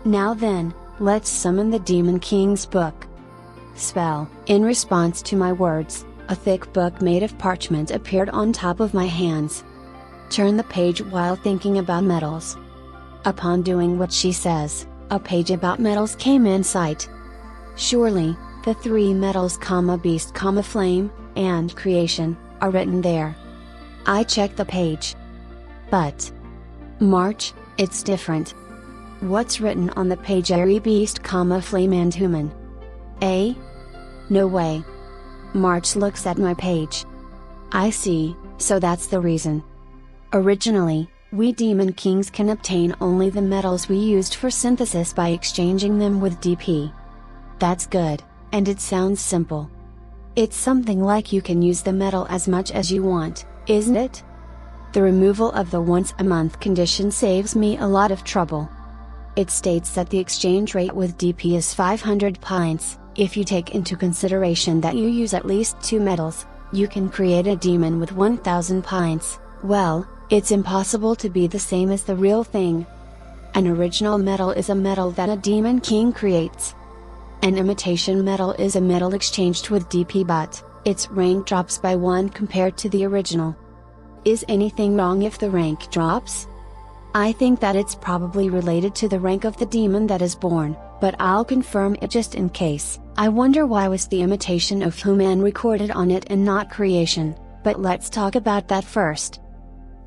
Now then, let's summon the Demon King's book. Spell. In response to my words, a thick book made of parchment appeared on top of my hands. Turn the page while thinking about metals. Upon doing what she says, a page about metals came in sight. Surely, the 3 metals, beast, flame, and creation, are written there. I checked the page. But, March, it's different. What's written on the page? Airy beast, flame and human. No way. March looks at my page. I see, so that's the reason. Originally, we Demon Kings can obtain only the metals we used for synthesis by exchanging them with DP. That's good, and it sounds simple. It's something like you can use the metal as much as you want, isn't it? The removal of the once a month condition saves me a lot of trouble. It states that the exchange rate with DP is 500 pints. If you take into consideration that you use at least 2 metals, you can create a demon with 1000 pints. Well, it's impossible to be the same as the real thing. An original metal is a metal that a demon king creates. An imitation metal is a metal exchanged with DP, but its rank drops by 1 compared to the original. Is anything wrong if the rank drops? I think that it's probably related to the rank of the demon that is born, but I'll confirm it just in case. I wonder why was the imitation of human recorded on it and not creation, but let's talk about that first.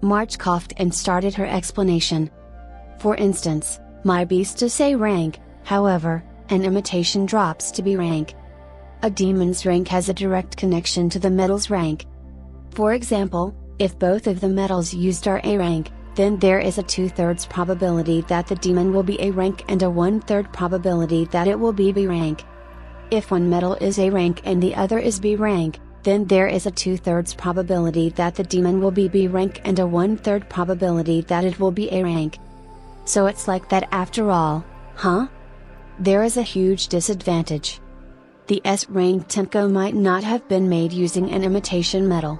March coughed and started her explanation. For instance, my beast is a rank, however, an imitation drops to be rank. A demon's rank has a direct connection to the metal's rank. For example, if both of the metals used are A rank, then there is a 2/3 probability that the demon will be A rank and a 1/3 probability that it will be B rank. If one metal is A rank and the other is B rank, then there is a 2/3 probability that the demon will be B rank and a 1/3 probability that it will be A rank. So it's like that after all, huh? There is a huge disadvantage. The S rank Tenko might not have been made using an imitation metal.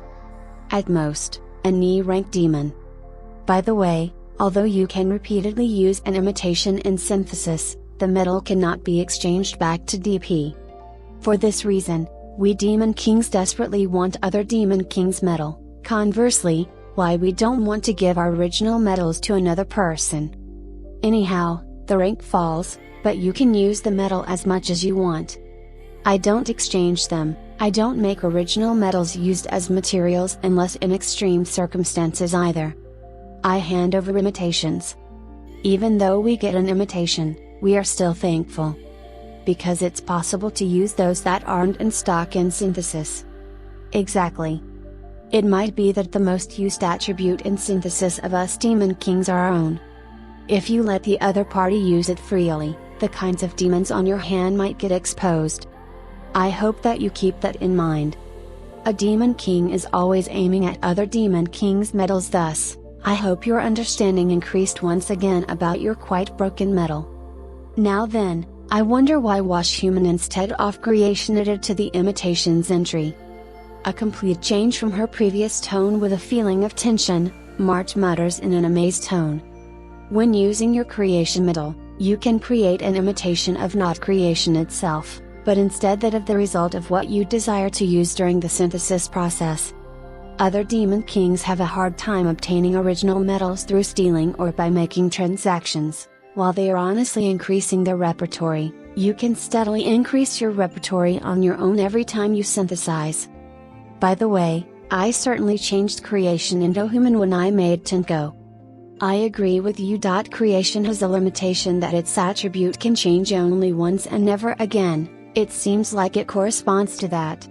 At most, an E rank demon. By the way, although you can repeatedly use an imitation in synthesis, the metal cannot be exchanged back to DP. For this reason, we demon kings desperately want other demon kings' metal. Conversely, why we don't want to give our original metals to another person. Anyhow, the rank falls, but you can use the metal as much as you want. I don't exchange them. I don't make original metals used as materials unless in extreme circumstances either. I hand over imitations. Even though we get an imitation, we are still thankful. Because it's possible to use those that aren't in stock in synthesis. Exactly. It might be that the most used attribute in synthesis of us demon kings are our own. If you let the other party use it freely, the kinds of demons on your hand might get exposed. I hope that you keep that in mind. A demon king is always aiming at other demon kings' metals, thus, I hope your understanding increased once again about your quite broken metal. Now then, I wonder why Wash Human instead of creation added to the imitations entry. A complete change from her previous tone with a feeling of tension, March mutters in an amazed tone. When using your creation metal, you can create an imitation of not creation itself, but instead that of the result of what you desire to use during the synthesis process. Other demon kings have a hard time obtaining original metals through stealing or by making transactions. While they are honestly increasing their repertory, you can steadily increase your repertory on your own every time you synthesize. By the way, I certainly changed creation into human when I made Tenko. I agree with you. Creation has a limitation that its attribute can change only once and never again. It seems like it corresponds to that.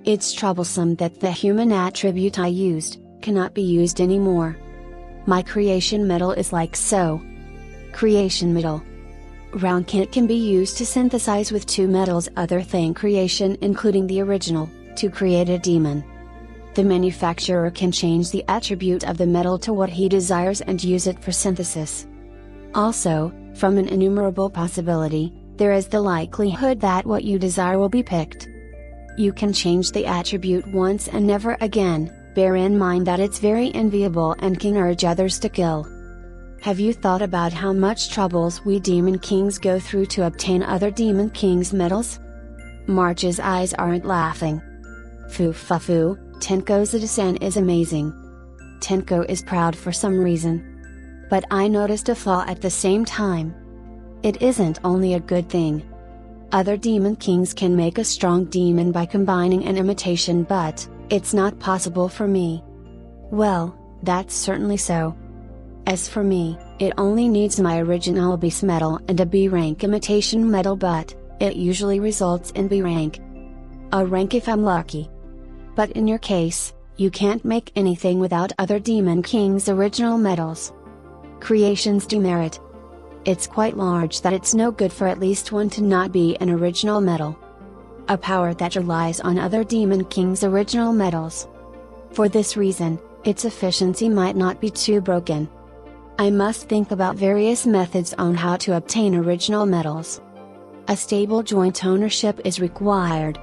It's troublesome that the human attribute I used, cannot be used anymore. My creation metal is like so. Creation metal. Round kit can be used to synthesize with 2 metals other than creation including the original, to create a demon. The manufacturer can change the attribute of the metal to what he desires and use it for synthesis. Also, from an innumerable possibility, there is the likelihood that what you desire will be picked. You can change the attribute once and never again. Bear in mind that it's very enviable and can urge others to kill. Have you thought about how much troubles we demon kings go through to obtain other demon kings' metals? March's eyes aren't laughing. Foo, Tenko's design is amazing. Tenko is proud for some reason. But I noticed a flaw at the same time. It isn't only a good thing. Other demon kings can make a strong demon by combining an imitation, but it's not possible for me. Well, that's certainly so. As for me, it only needs my original base metal and a B rank imitation metal, but it usually results in B rank. A rank if I'm lucky. But in your case, you can't make anything without other demon kings' original metals. Creation's demerit. It's quite large that it's no good for at least one to not be an original metal. A power that relies on other demon kings' original metals. For this reason, its efficiency might not be too broken. I must think about various methods on how to obtain original metals. A stable joint ownership is required.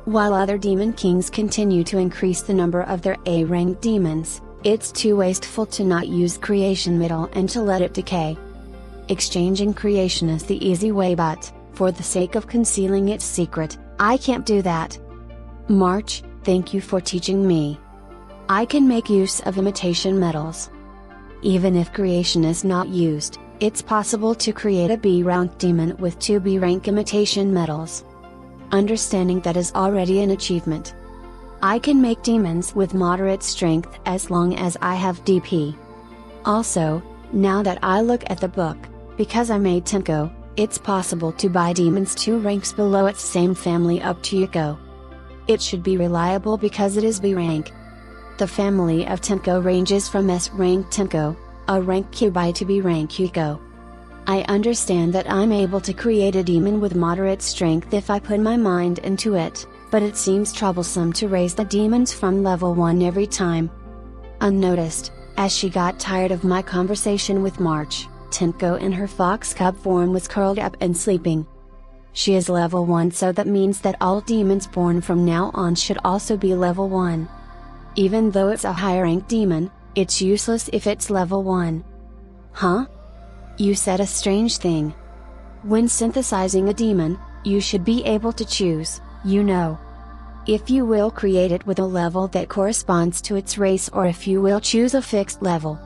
While other demon kings continue to increase the number of their A-rank demons, it's too wasteful to not use creation metal and to let it decay. Exchanging creation is the easy way, but, for the sake of concealing its secret, I can't do that. March, thank you for teaching me. I can make use of imitation metals. Even if creation is not used, it's possible to create a B-rank demon with 2 B-rank imitation metals. Understanding that is already an achievement. I can make demons with moderate strength as long as I have DP. Also, now that I look at the book, because I made Tenko, it's possible to buy demons 2 ranks below its same family up to Yuko. It should be reliable because it is B rank. The family of Tenko ranges from S rank Tenko, A rank Kyubi to B rank Yuko. I understand that I'm able to create a demon with moderate strength if I put my mind into it, but it seems troublesome to raise the demons from level 1 every time. Unnoticed, as she got tired of my conversation with March, Tenko in her fox cub form was curled up and sleeping. She is level 1, so that means that all demons born from now on should also be level 1. Even though it's a high rank demon, it's useless if it's level 1. Huh? You said a strange thing. When synthesizing a demon, you should be able to choose, if you will create it with a level that corresponds to its race, or if you will choose a fixed level.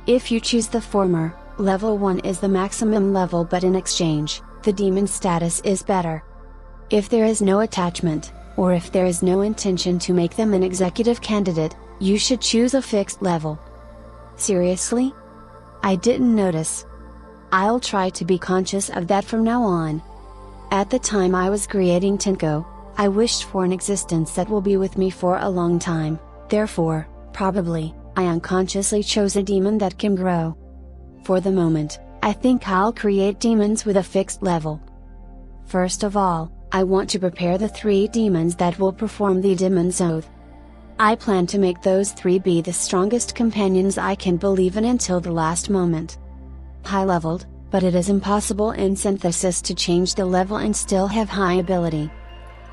If you choose the former, level 1 is the maximum level, but in exchange, the demon status is better. If there is no attachment, or if there is no intention to make them an executive candidate, you should choose a fixed level. Seriously? I didn't notice. I'll try to be conscious of that from now on. At the time I was creating Tenko, I wished for an existence that will be with me for a long time, therefore, probably, I unconsciously chose a demon that can grow. For the moment, I think I'll create demons with a fixed level. First of all, I want to prepare the 3 demons that will perform the Demon's Oath. I plan to make those 3 be the strongest companions I can believe in until the last moment. High-leveled, but it is impossible in synthesis to change the level and still have high ability.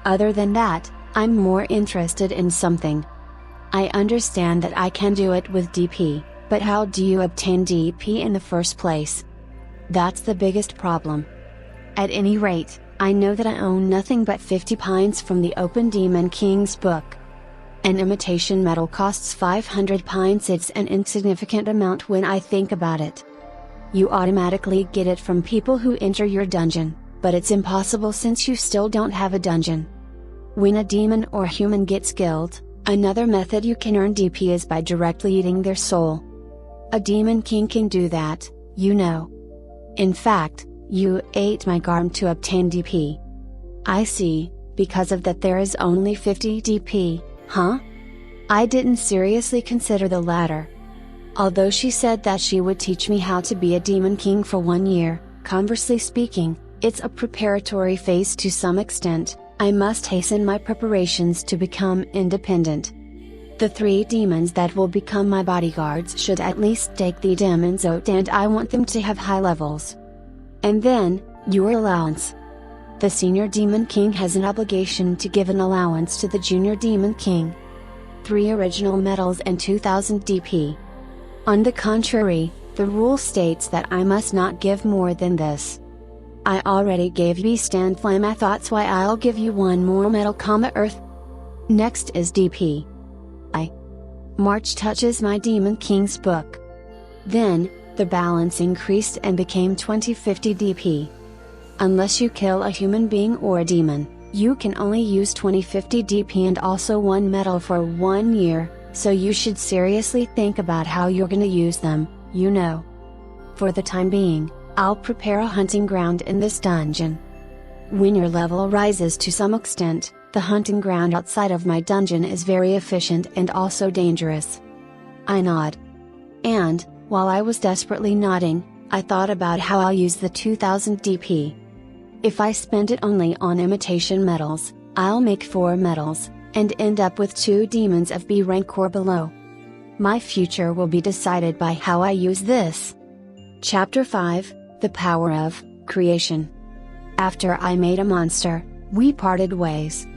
Other than that, I'm more interested in something. I understand that I can do it with DP, but how do you obtain DP in the first place? That's the biggest problem. At any rate, I know that I own nothing but 50 pines from the Open Demon King's book. An imitation metal costs 500 pines. It's an insignificant amount when I think about it. You automatically get it from people who enter your dungeon, but it's impossible since you still don't have a dungeon. When a demon or human gets killed, another method you can earn DP is by directly eating their soul. A demon king can do that, In fact, you ate my garm to obtain DP. I see, because of that there is only 50 DP, huh? I didn't seriously consider the latter. Although she said that she would teach me how to be a demon king for 1 year, conversely speaking, it's a preparatory phase to some extent. I must hasten my preparations to become independent. The 3 demons that will become my bodyguards should at least take the Demon's Oath, and I want them to have high levels. And then, your allowance. The senior demon king has an obligation to give an allowance to the junior demon king. 3 original medals and 2000 DP. On the contrary, the rule states that I must not give more than this. I already gave Beast and Flame. I thought why I'll give you 1 more metal, Earth. Next is DP. March touches my Demon King's book. Then, the balance increased and became 2050 DP. Unless you kill a human being or a demon, you can only use 2050 DP and also 1 metal for 1 year, so you should seriously think about how you're gonna use them, For the time being, I'll prepare a hunting ground in this dungeon. When your level rises to some extent, the hunting ground outside of my dungeon is very efficient and also dangerous. I nod. And, while I was desperately nodding, I thought about how I'll use the 2000 DP. If I spend it only on imitation metals, I'll make 4 metals, and end up with 2 demons of B rank or below. My future will be decided by how I use this. Chapter 5, The Power of Creation. After I made a monster, we parted ways.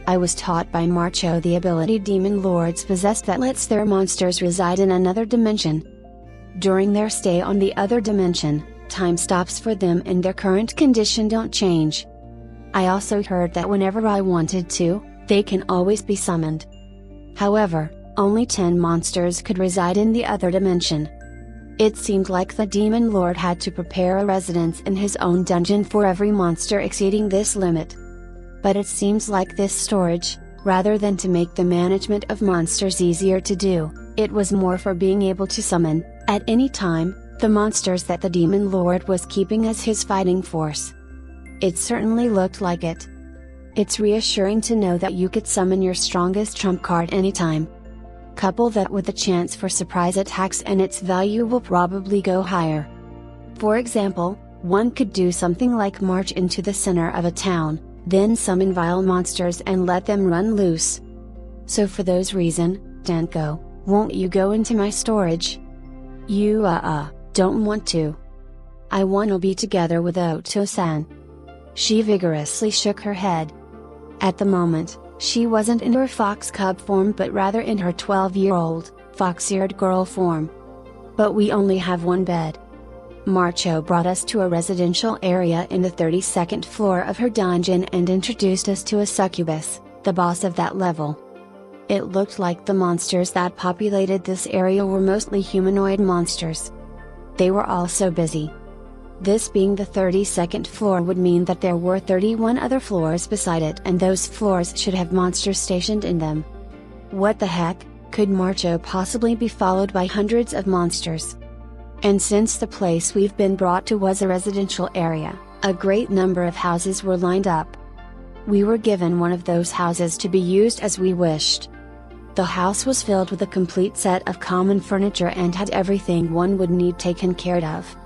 I was taught by Marcho the ability demon lords possess that lets their monsters reside in another dimension. During their stay on the other dimension, time stops for them and their current condition don't change. I also heard that whenever I wanted to, they can always be summoned. However, only 10 monsters could reside in the other dimension. It seemed like the demon lord had to prepare a residence in his own dungeon for every monster exceeding this limit. But it seems like this storage, rather than to make the management of monsters easier to do, it was more for being able to summon, at any time, the monsters that the demon lord was keeping as his fighting force. It certainly looked like it. It's reassuring to know that you could summon your strongest trump card anytime. Couple that with a chance for surprise attacks and its value will probably go higher. For example, one could do something like march into the center of a town, then summon vile monsters and let them run loose. So for those reasons, Danko, won't you go into my storage? You don't want to. I wanna be together with Oto-san. She vigorously shook her head. At the moment, she wasn't in her fox cub form but rather in her 12-year-old, fox-eared girl form. But we only have one bed. Marcho brought us to a residential area in the 32nd floor of her dungeon and introduced us to a succubus, the boss of that level. It looked like the monsters that populated this area were mostly humanoid monsters. They were all so busy. This being the 32nd floor would mean that there were 31 other floors beside it and those floors should have monsters stationed in them. What the heck, could Marcho possibly be followed by hundreds of monsters? And since the place we've been brought to was a residential area, a great number of houses were lined up. We were given one of those houses to be used as we wished. The house was filled with a complete set of common furniture and had everything one would need taken care of.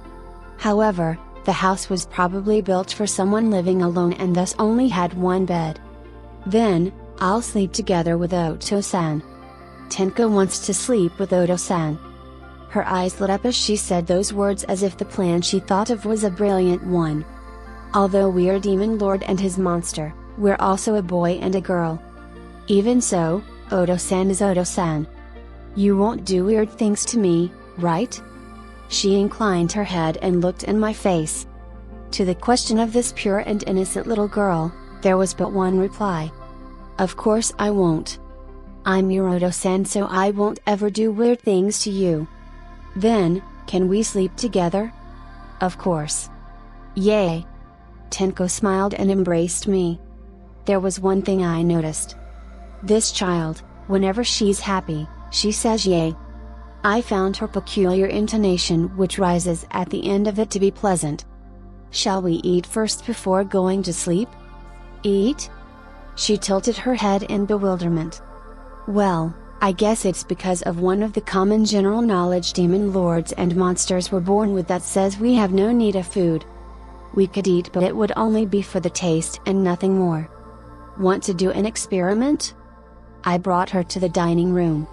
However, the house was probably built for someone living alone and thus only had one bed. Then, I'll sleep together with Oto-san. Tenko wants to sleep with Oto-san. Her eyes lit up as she said those words as if the plan she thought of was a brilliant one. Although we're Demon Lord and his monster, we're also a boy and a girl. Even so, Oto-san is Oto-san. You won't do weird things to me, right? She inclined her head and looked in my face. To the question of this pure and innocent little girl, there was but one reply. Of course I won't. I'm your Oto-san, so I won't ever do weird things to you. Then, can we sleep together? Of course. Yay! Tenko smiled and embraced me. There was one thing I noticed. This child, whenever she's happy, she says yay. I found her peculiar intonation which rises at the end of it to be pleasant. Shall we eat first before going to sleep? Eat? She tilted her head in bewilderment. Well, I guess it's because of one of the common general knowledge demon lords and monsters were born with that says we have no need of food. We could eat but it would only be for the taste and nothing more. Want to do an experiment? I brought her to the dining room.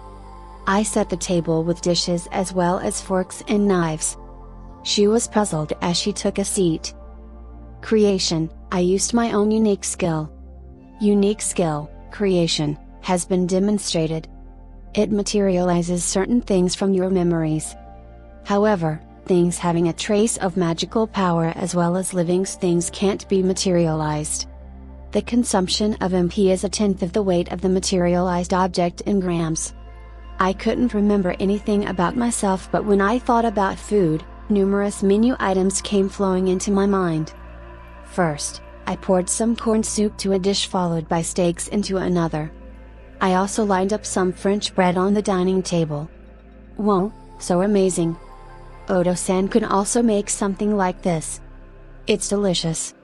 I set the table with dishes as well as forks and knives. She was puzzled as she took a seat. Creation, I used my own unique skill. Unique skill, creation, has been demonstrated. It materializes certain things from your memories. However, things having a trace of magical power as well as living things can't be materialized. The consumption of MP is 1/10 of the weight of the materialized object in grams. I couldn't remember anything about myself, but when I thought about food, numerous menu items came flowing into my mind. First, I poured some corn soup to a dish followed by steaks into another. I also lined up some French bread on the dining table. Whoa, so amazing! Oto-san could also make something like this. It's delicious.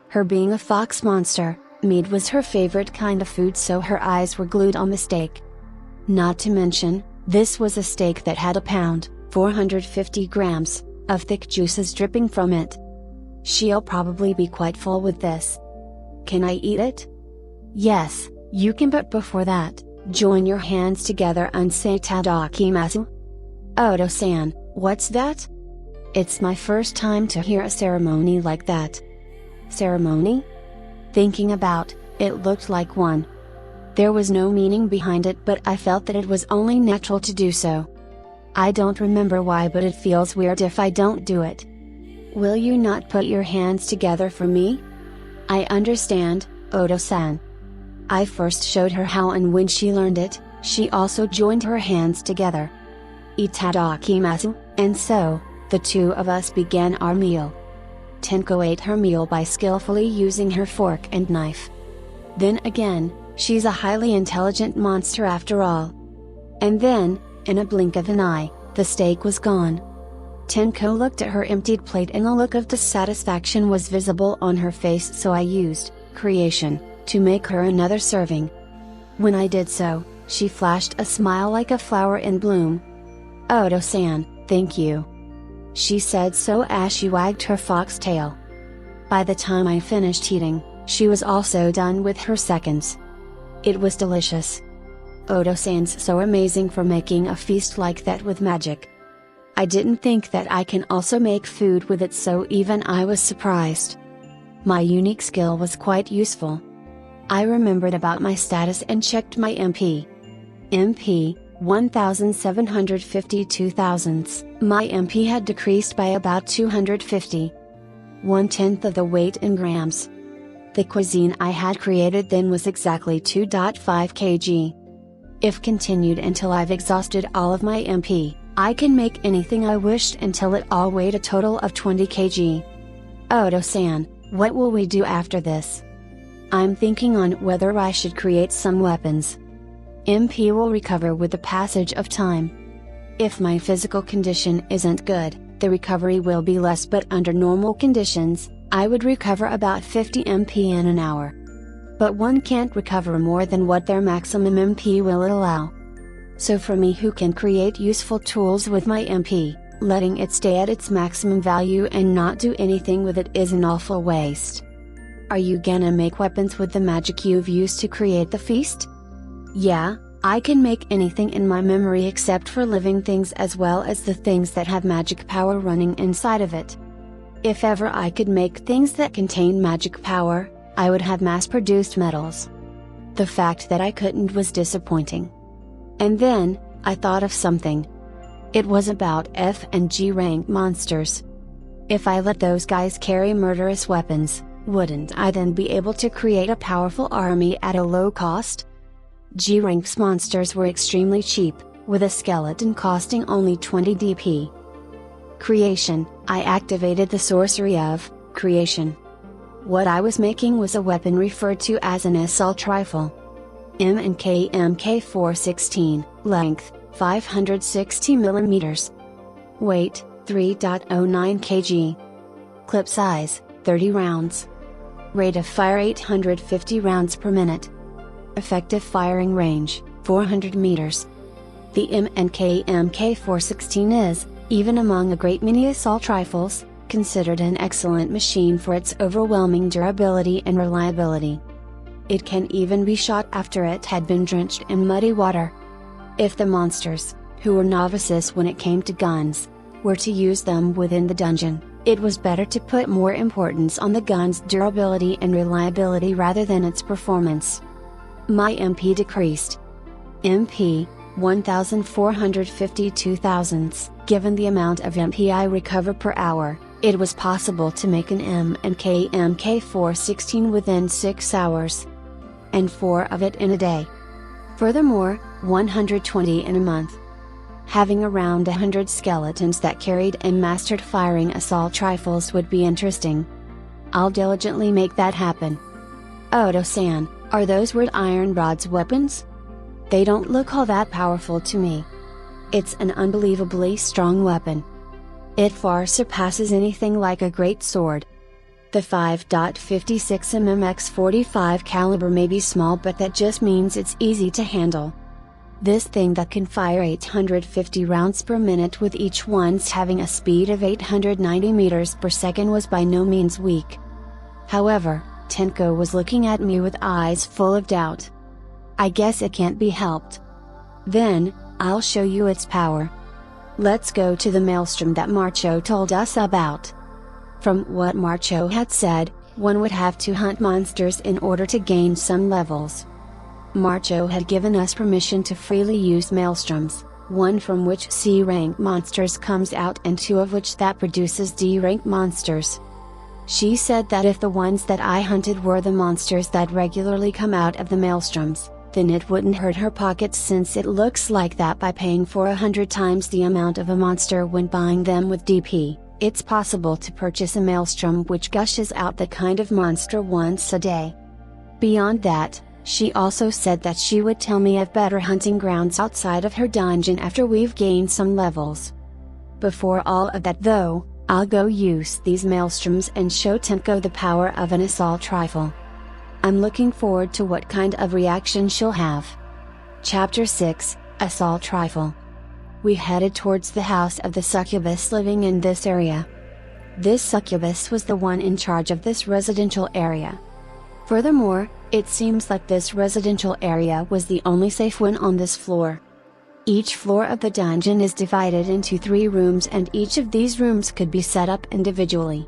Her being a fox monster, meat was her favorite kind of food, so her eyes were glued on the steak. Not to mention, this was a steak that had 1 pound, 450 grams, of thick juices dripping from it. She'll probably be quite full with this. Can I eat it? Yes, you can, but before that, Join your hands together and say Tadakimasu. Odo-san, what's that? It's my first time to hear a ceremony like that. Ceremony? Thinking about, it looked like one. There was no meaning behind it, but I felt that it was only natural to do so. I don't remember why, but it feels weird if I don't do it. Will you not put your hands together for me? I understand, Odo-san. I first showed her how, and when she learned it, she also joined her hands together. Itadakimasu, and so, the two of us began our meal. Tenko ate her meal by skillfully using her fork and knife. Then again, she's a highly intelligent monster after all. And then, in a blink of an eye, the steak was gone. Tenko looked at her emptied plate and a look of dissatisfaction was visible on her face, so I used creation to make her another serving. When I did so, she flashed a smile like a flower in bloom. Odo-san, thank you. She said so as she wagged her foxtail. By the time I finished eating, she was also done with her seconds. It was delicious. Odo-san's so amazing for making a feast like that with magic. I didn't think that I can also make food with it, so even I was surprised. My unique skill was quite useful. I remembered about my status and checked my MP. MP, 1752 thousandths. My MP had decreased by about 250. 1/10 of the weight in grams. The cuisine I had created then was exactly 2.5 kg. If continued until I've exhausted all of my MP, I can make anything I wished until it all weighed a total of 20 kg. Odo-san, what will we do after this? I'm thinking on whether I should create some weapons. MP will recover with the passage of time. If my physical condition isn't good, the recovery will be less, but under normal conditions, I would recover about 50 MP in an hour. But one can't recover more than what their maximum MP will allow. So for me, who can create useful tools with my MP, letting it stay at its maximum value and not do anything with it is an awful waste. Are you gonna make weapons with the magic you've used to create the feast? Yeah, I can make anything in my memory except for living things, as well as the things that have magic power running inside of it. If ever I could make things that contain magic power, I would have mass-produced metals. The fact that I couldn't was disappointing. And then, I thought of something. It was about F and G rank monsters. If I let those guys carry murderous weapons, wouldn't I then be able to create a powerful army at a low cost? G ranks monsters were extremely cheap, with a skeleton costing only 20 DP. Creation, I activated the sorcery of creation. What I was making was a weapon referred to as an assault rifle. M&K MK416, length, 560 mm. Weight, 3.09 kg. Clip size, 30 rounds. Rate of fire 850 rounds per minute. Effective firing range, 400 meters. The M&K MK416 is, even among a great many assault rifles, considered an excellent machine for its overwhelming durability and reliability. It can even be shot after it had been drenched in muddy water. If the monsters, who were novices when it came to guns, were to use them within the dungeon, it was better to put more importance on the gun's durability and reliability rather than its performance. My MP decreased. MP, 1452 thousandths. Given the amount of MP I recover per hour, it was possible to make an M&K MK416 within 6 hours. And 4 of it in a day. Furthermore, 120 in a month. Having around 100 skeletons that carried and mastered firing assault rifles would be interesting. I'll diligently make that happen. Odo-san, are those wrought iron rods weapons? They don't look all that powerful to me. It's an unbelievably strong weapon. It far surpasses anything like a great sword. The 5.56 mm X45 caliber may be small, but that just means it's easy to handle. This thing that can fire 850 rounds per minute with each one's having a speed of 890 meters per second was by no means weak. However, Tenko was looking at me with eyes full of doubt. I guess it can't be helped. Then, I'll show you its power. Let's go to the maelstrom that Marcho told us about. From what Marcho had said, one would have to hunt monsters in order to gain some levels. Marcho had given us permission to freely use maelstroms, one from which C-rank monsters comes out and two of which that produces D-rank monsters. She said that if the ones that I hunted were the monsters that regularly come out of the maelstroms, then it wouldn't hurt her pockets since it looks like that by paying for 100 times the amount of a monster when buying them with DP. It's possible to purchase a maelstrom which gushes out that kind of monster once a day. Beyond that, she also said that she would tell me of better hunting grounds outside of her dungeon after we've gained some levels. Before all of that though, I'll go use these maelstroms and show Tenko the power of an assault rifle. I'm looking forward to what kind of reaction she'll have. Chapter 6, Assault Rifle. We headed towards the house of the succubus living in this area. This succubus was the one in charge of this residential area. Furthermore, it seems like this residential area was the only safe one on this floor. Each floor of the dungeon is divided into 3 rooms and each of these rooms could be set up individually.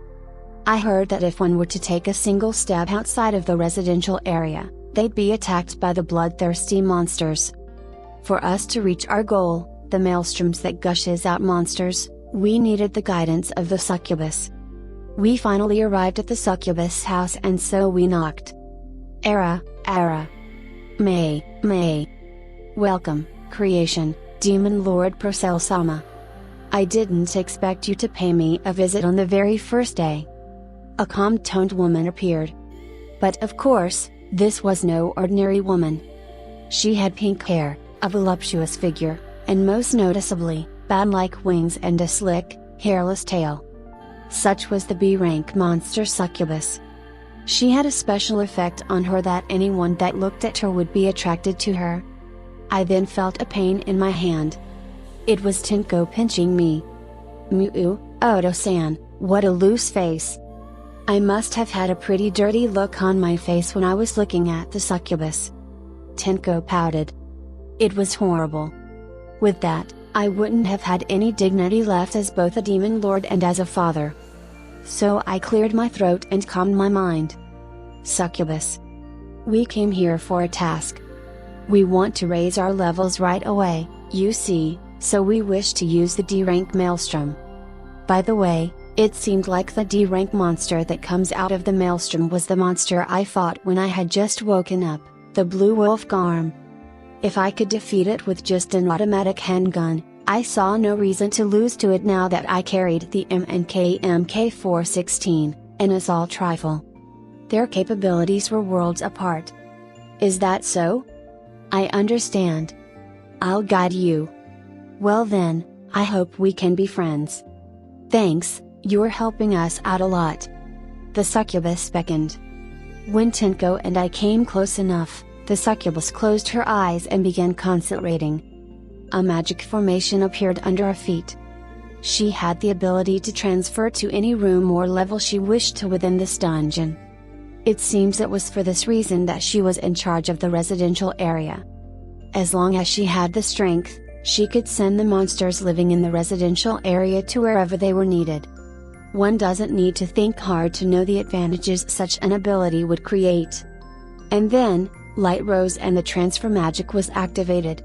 I heard that if one were to take a single step outside of the residential area, they'd be attacked by the bloodthirsty monsters. For us to reach our goal, the maelstroms that gushes out monsters, we needed the guidance of the succubus. We finally arrived at the succubus house and so we knocked. Era. May. Welcome, creation, Demon Lord Procel-sama. I didn't expect you to pay me a visit on the very first day. A calm-toned woman appeared. But of course, this was no ordinary woman. She had pink hair, a voluptuous figure, and most noticeably, bat-like wings and a slick, hairless tail. Such was the B-rank monster succubus. She had a special effect on her that anyone that looked at her would be attracted to her. I then felt a pain in my hand. It was Tenko pinching me. Mu, Odo-san, what a loose face. I must have had a pretty dirty look on my face when I was looking at the succubus. Tenko pouted. It was horrible. With that, I wouldn't have had any dignity left as both a demon lord and as a father. So I cleared my throat and calmed my mind. Succubus. We came here for a task. We want to raise our levels right away, you see, so we wish to use the D-rank maelstrom. By the way, it seemed like the D-rank monster that comes out of the maelstrom was the monster I fought when I had just woken up, the Blue Wolf Garm. If I could defeat it with just an automatic handgun, I saw no reason to lose to it now that I carried the M&K MK416, an assault rifle. Their capabilities were worlds apart. Is that so? I understand. I'll guide you. Well then, I hope we can be friends. Thanks, you're helping us out a lot. The succubus beckoned. When Tenko and I came close enough, the succubus closed her eyes and began concentrating. A magic formation appeared under her feet. She had the ability to transfer to any room or level she wished to within this dungeon. It seems it was for this reason that she was in charge of the residential area. As long as she had the strength, she could send the monsters living in the residential area to wherever they were needed. One doesn't need to think hard to know the advantages such an ability would create. And then, light rose and the transfer magic was activated.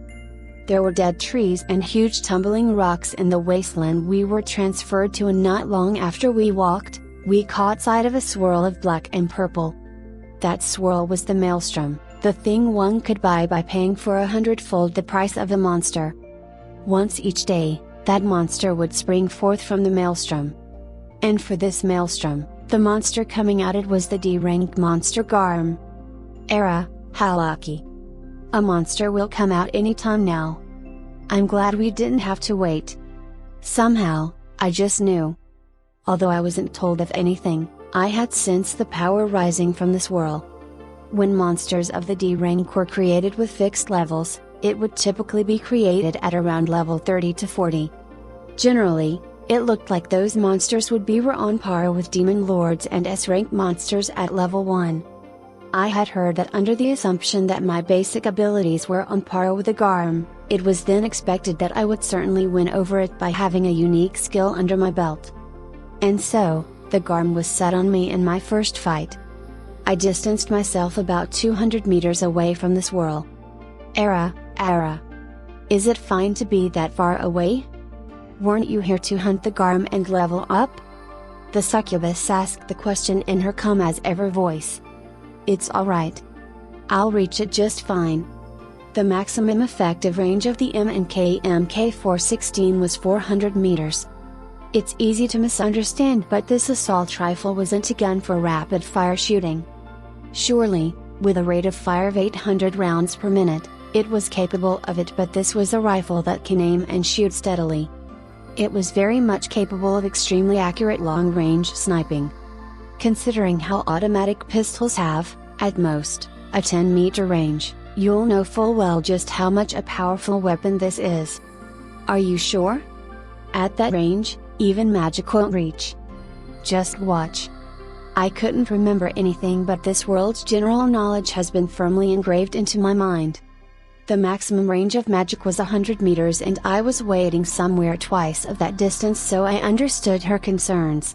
There were dead trees and huge tumbling rocks in the wasteland we were transferred to, and not long after we walked, we caught sight of a swirl of black and purple. That swirl was the maelstrom, the thing one could buy by paying for 100-fold the price of a monster. Once each day, that monster would spring forth from the maelstrom. And for this maelstrom, the monster coming out it was the D-rank monster Garm. Era, how lucky. A monster will come out anytime now. I'm glad we didn't have to wait. Somehow, I just knew. Although I wasn't told of anything, I had sensed the power rising from this swirl. When monsters of the D rank were created with fixed levels, it would typically be created at around level 30 to 40. Generally, it looked like those monsters would be on par with demon lords and S rank monsters at level 1. I had heard that under the assumption that my basic abilities were on par with the Garm, it was then expected that I would certainly win over it by having a unique skill under my belt. And so, the Garm was set on me in my first fight. I distanced myself about 200 meters away from the swirl. Era. Is it fine to be that far away? Weren't you here to hunt the Garm and level up? The succubus asked the question in her calm as ever voice. It's alright. I'll reach it just fine. The maximum effective range of the M&K MK416 was 400 meters. It's easy to misunderstand, but this assault rifle wasn't a gun for rapid fire shooting. Surely, with a rate of fire of 800 rounds per minute, it was capable of it, but this was a rifle that can aim and shoot steadily. It was very much capable of extremely accurate long-range sniping. Considering how automatic pistols have, at most, a 10-meter range, you'll know full well just how much a powerful weapon this is. Are you sure? At that range, even magic won't reach. Just watch. I couldn't remember anything, but this world's general knowledge has been firmly engraved into my mind. The maximum range of magic was 100 meters, and I was waiting somewhere twice of that distance, so I understood her concerns.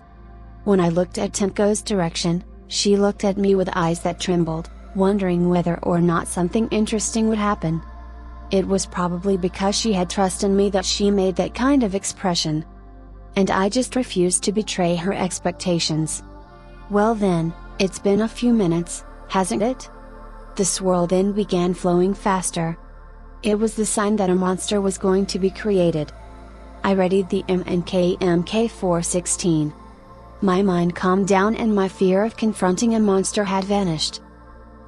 When I looked at Tenko's direction, she looked at me with eyes that trembled, wondering whether or not something interesting would happen. It was probably because she had trust in me that she made that kind of expression. And I just refused to betray her expectations. Well then, it's been a few minutes, hasn't it? The swirl then began flowing faster. It was the sign that a monster was going to be created. I readied the M&K MK416. My mind calmed down and my fear of confronting a monster had vanished.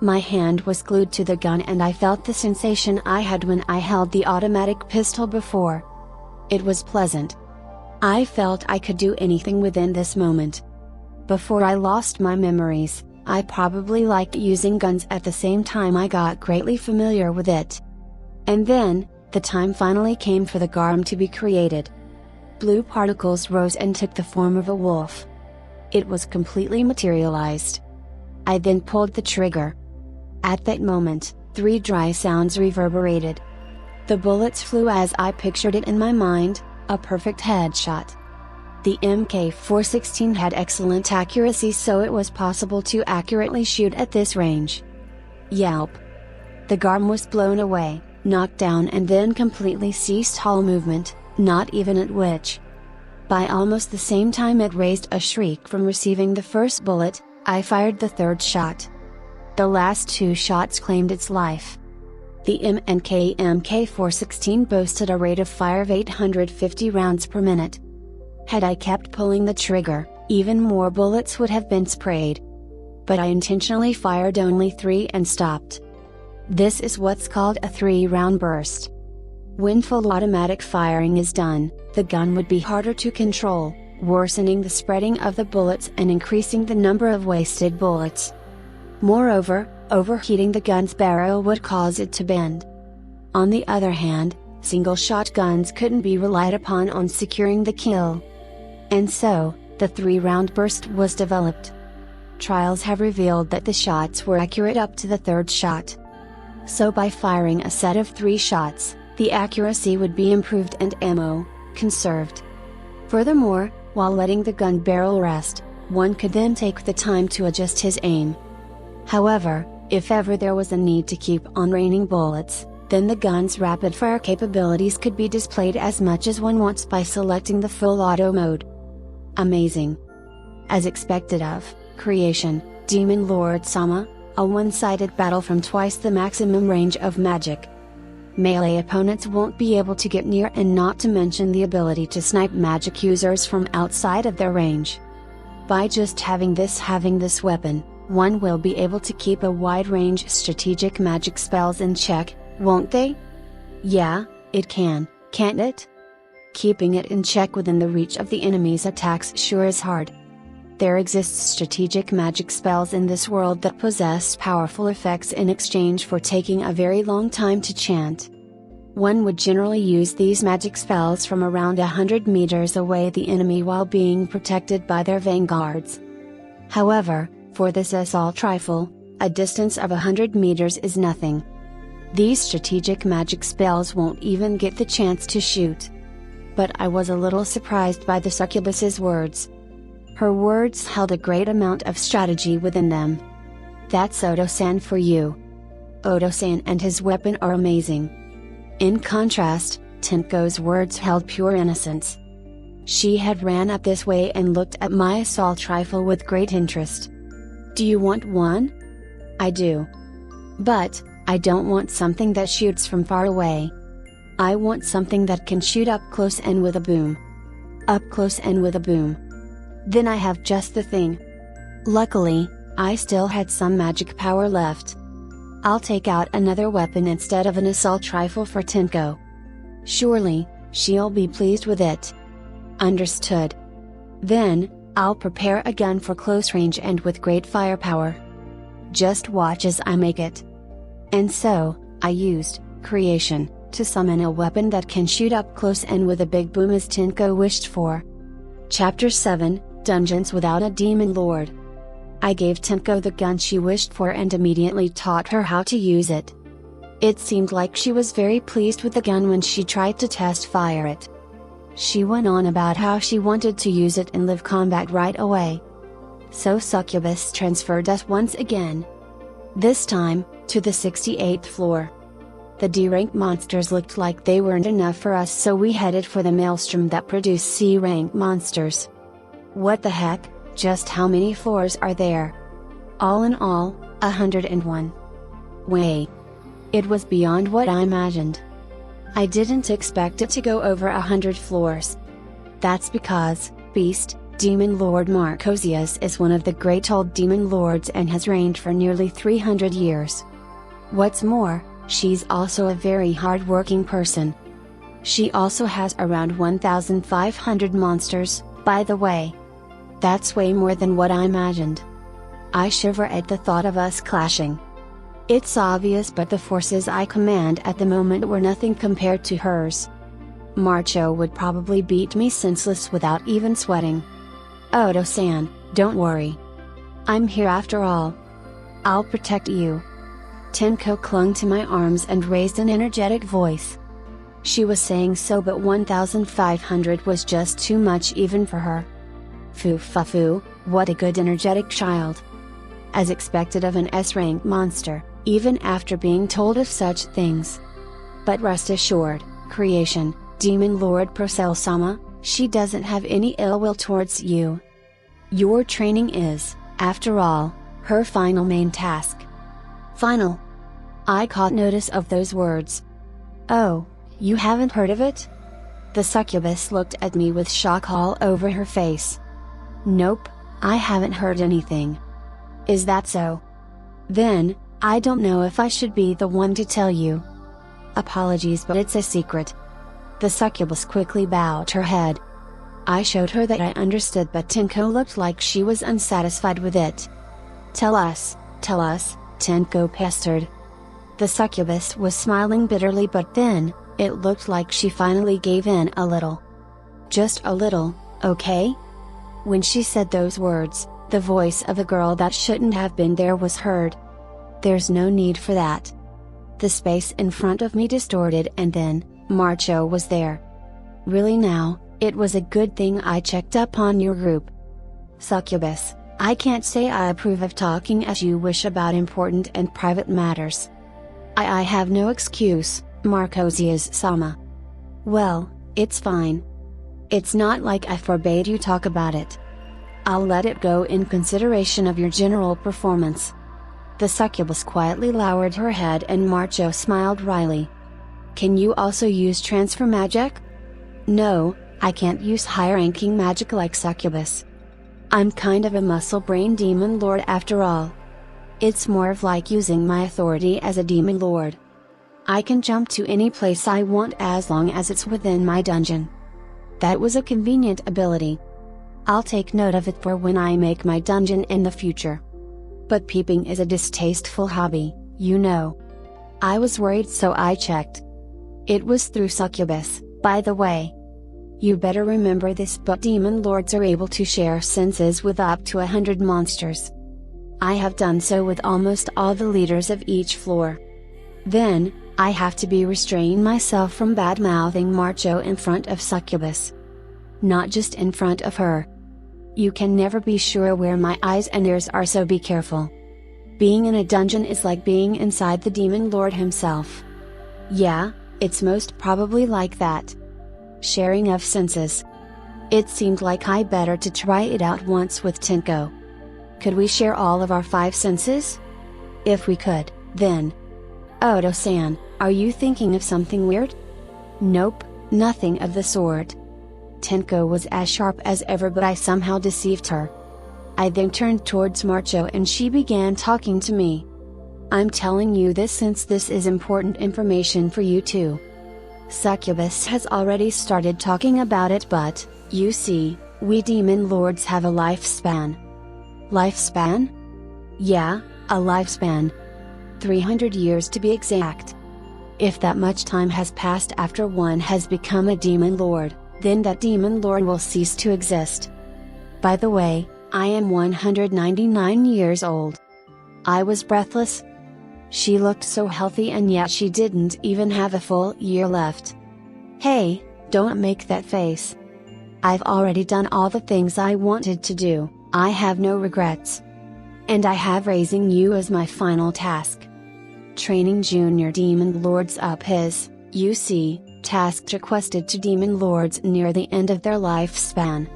My hand was glued to the gun and I felt the sensation I had when I held the automatic pistol before. It was pleasant. I felt I could do anything within this moment. Before I lost my memories, I probably liked using guns. At the same time I got greatly familiar with it. And then, the time finally came for the Garm to be created. Blue particles rose and took the form of a wolf. It was completely materialized. I then pulled the trigger. At that moment, 3 dry sounds reverberated. The bullets flew as I pictured it in my mind, a perfect headshot. The MK416 had excellent accuracy, so it was possible to accurately shoot at this range. Yelp! The Garm was blown away, knocked down, and then completely ceased all movement, not even at which. By almost the same time it raised a shriek from receiving the first bullet, I fired the third shot. The last 2 shots claimed its life. The M&K MK416 boasted a rate of fire of 850 rounds per minute. Had I kept pulling the trigger, even more bullets would have been sprayed. But I intentionally fired only 3 and stopped. This is what's called a 3-round burst. When full automatic firing is done, the gun would be harder to control, worsening the spreading of the bullets and increasing the number of wasted bullets. Moreover, overheating the gun's barrel would cause it to bend. On the other hand, single-shot guns couldn't be relied upon on securing the kill. And so, the 3-round burst was developed. Trials have revealed that the shots were accurate up to the 3rd shot. So by firing a set of 3 shots, the accuracy would be improved and ammo conserved. Furthermore, while letting the gun barrel rest, one could then take the time to adjust his aim. However, if ever there was a need to keep on raining bullets, then the gun's rapid-fire capabilities could be displayed as much as one wants by selecting the full auto mode. Amazing! As expected of Creation, Demon Lord Sama, a one-sided battle from twice the maximum range of magic. Melee opponents won't be able to get near, and not to mention the ability to snipe magic users from outside of their range. By just having this weapon, one will be able to keep a wide range strategic magic spells in check, won't they? Yeah, it can, can't it? Keeping it in check within the reach of the enemy's attacks sure is hard. There exists strategic magic spells in this world that possess powerful effects in exchange for taking a very long time to chant. One would generally use these magic spells from around 100 meters away the enemy while being protected by their vanguards. However, for this assault rifle, A distance of 100 meters is nothing. These strategic magic spells won't even get the chance to shoot. But I was a little surprised by the succubus's words. Her words held a great amount of strategy within them. That's Odo-san for you. Odo-san and his weapon are amazing. In contrast, Tenko's words held pure innocence. She had ran up this way and looked at my assault rifle with great interest. Do you want one? I do. But, I don't want something that shoots from far away. I want something that can shoot up close and with a boom. Up close and with a boom. Then I have just the thing. Luckily, I still had some magic power left. I'll take out another weapon instead of an assault rifle for Tenko. Surely, she'll be pleased with it. Understood. Then, I'll prepare a gun for close range and with great firepower. Just watch as I make it. And so, I used creation to summon a weapon that can shoot up close and with a big boom as Tenko wished for. Chapter 7, Dungeons Without a Demon Lord. I gave Tenko the gun she wished for and immediately taught her how to use it. It seemed like she was very pleased with the gun when she tried to test fire it. She went on about how she wanted to use it in live combat right away. So Succubus transferred us once again. This time, to the 68th floor. The D-rank monsters looked like they weren't enough for us, so we headed for the maelstrom that produced C-rank monsters. What the heck, just how many floors are there? All in all, 101. Way. It was beyond what I imagined. I didn't expect it to go over 100 floors. That's because, Beast, Demon Lord Marcosius is one of the great old demon lords and has reigned for nearly 300 years. What's more, she's also a very hard-working person. She also has around 1,500 monsters, by the way. That's way more than what I imagined. I shiver at the thought of us clashing. It's obvious, but the forces I command at the moment were nothing compared to hers. Marcho would probably beat me senseless without even sweating. Odo-san, don't worry. I'm here after all. I'll protect you. Tenko clung to my arms and raised an energetic voice. She was saying so, but 1,500 was just too much even for her. Foo, what a good energetic child. As expected of an S-rank monster, even after being told of such things. But rest assured, creation, Demon Lord Procel-sama, she doesn't have any ill will towards you. Your training is, after all, her final main task. Final. I caught notice of those words. Oh, you haven't heard of it? The succubus looked at me with shock all over her face. Nope, I haven't heard anything. Is that so? Then, I don't know if I should be the one to tell you. Apologies, but it's a secret. The succubus quickly bowed her head. I showed her that I understood, but Tenko looked like she was unsatisfied with it. Tell us, Tenko pestered. The succubus was smiling bitterly, but then, it looked like she finally gave in a little. Just a little, okay? When she said those words, the voice of a girl that shouldn't have been there was heard. There's no need for that. The space in front of me distorted, and then, Marcho was there. Really now, it was a good thing I checked up on your group. Succubus, I can't say I approve of talking as you wish about important and private matters. I have no excuse, Marcosius-sama. Well, it's fine. It's not like I forbade you talk about it. I'll let it go in consideration of your general performance. The succubus quietly lowered her head and Marcho smiled wryly. Can you also use transfer magic? No, I can't use high-ranking magic like succubus. I'm kind of a muscle-brain demon lord after all. It's more of like using my authority as a demon lord. I can jump to any place I want as long as it's within my dungeon. That was a convenient ability. I'll take note of it for when I make my dungeon in the future. But peeping is a distasteful hobby, you know. I was worried, so I checked. It was through succubus, by the way. You better remember this, but demon lords are able to share senses with up to 100 monsters. I have done so with almost all the leaders of each floor. Then, I have to be restraining myself from bad-mouthing Marcho in front of Succubus. Not just in front of her. You can never be sure where my eyes and ears are, so be careful. Being in a dungeon is like being inside the Demon Lord himself. Yeah, it's most probably like that. Sharing of senses. It seemed like I better to try it out once with Tenko. Could we share all of our 5 senses? If we could, then. Odo-san, are you thinking of something weird? Nope, nothing of the sort. Tenko was as sharp as ever, but I somehow deceived her. I then turned towards Marcho and she began talking to me. I'm telling you this since this is important information for you too. Succubus has already started talking about it, but, you see, we demon lords have a lifespan. Lifespan? Yeah, a lifespan. 300 years to be exact. If that much time has passed after one has become a demon lord, then that demon lord will cease to exist. By the way, I am 199 years old. I was breathless. She looked so healthy and yet she didn't even have a full year left. Hey, don't make that face. I've already done all the things I wanted to do, I have no regrets. And I have raising you as my final task. Training junior demon lords up his, you see, task requested to demon lords near the end of their lifespan.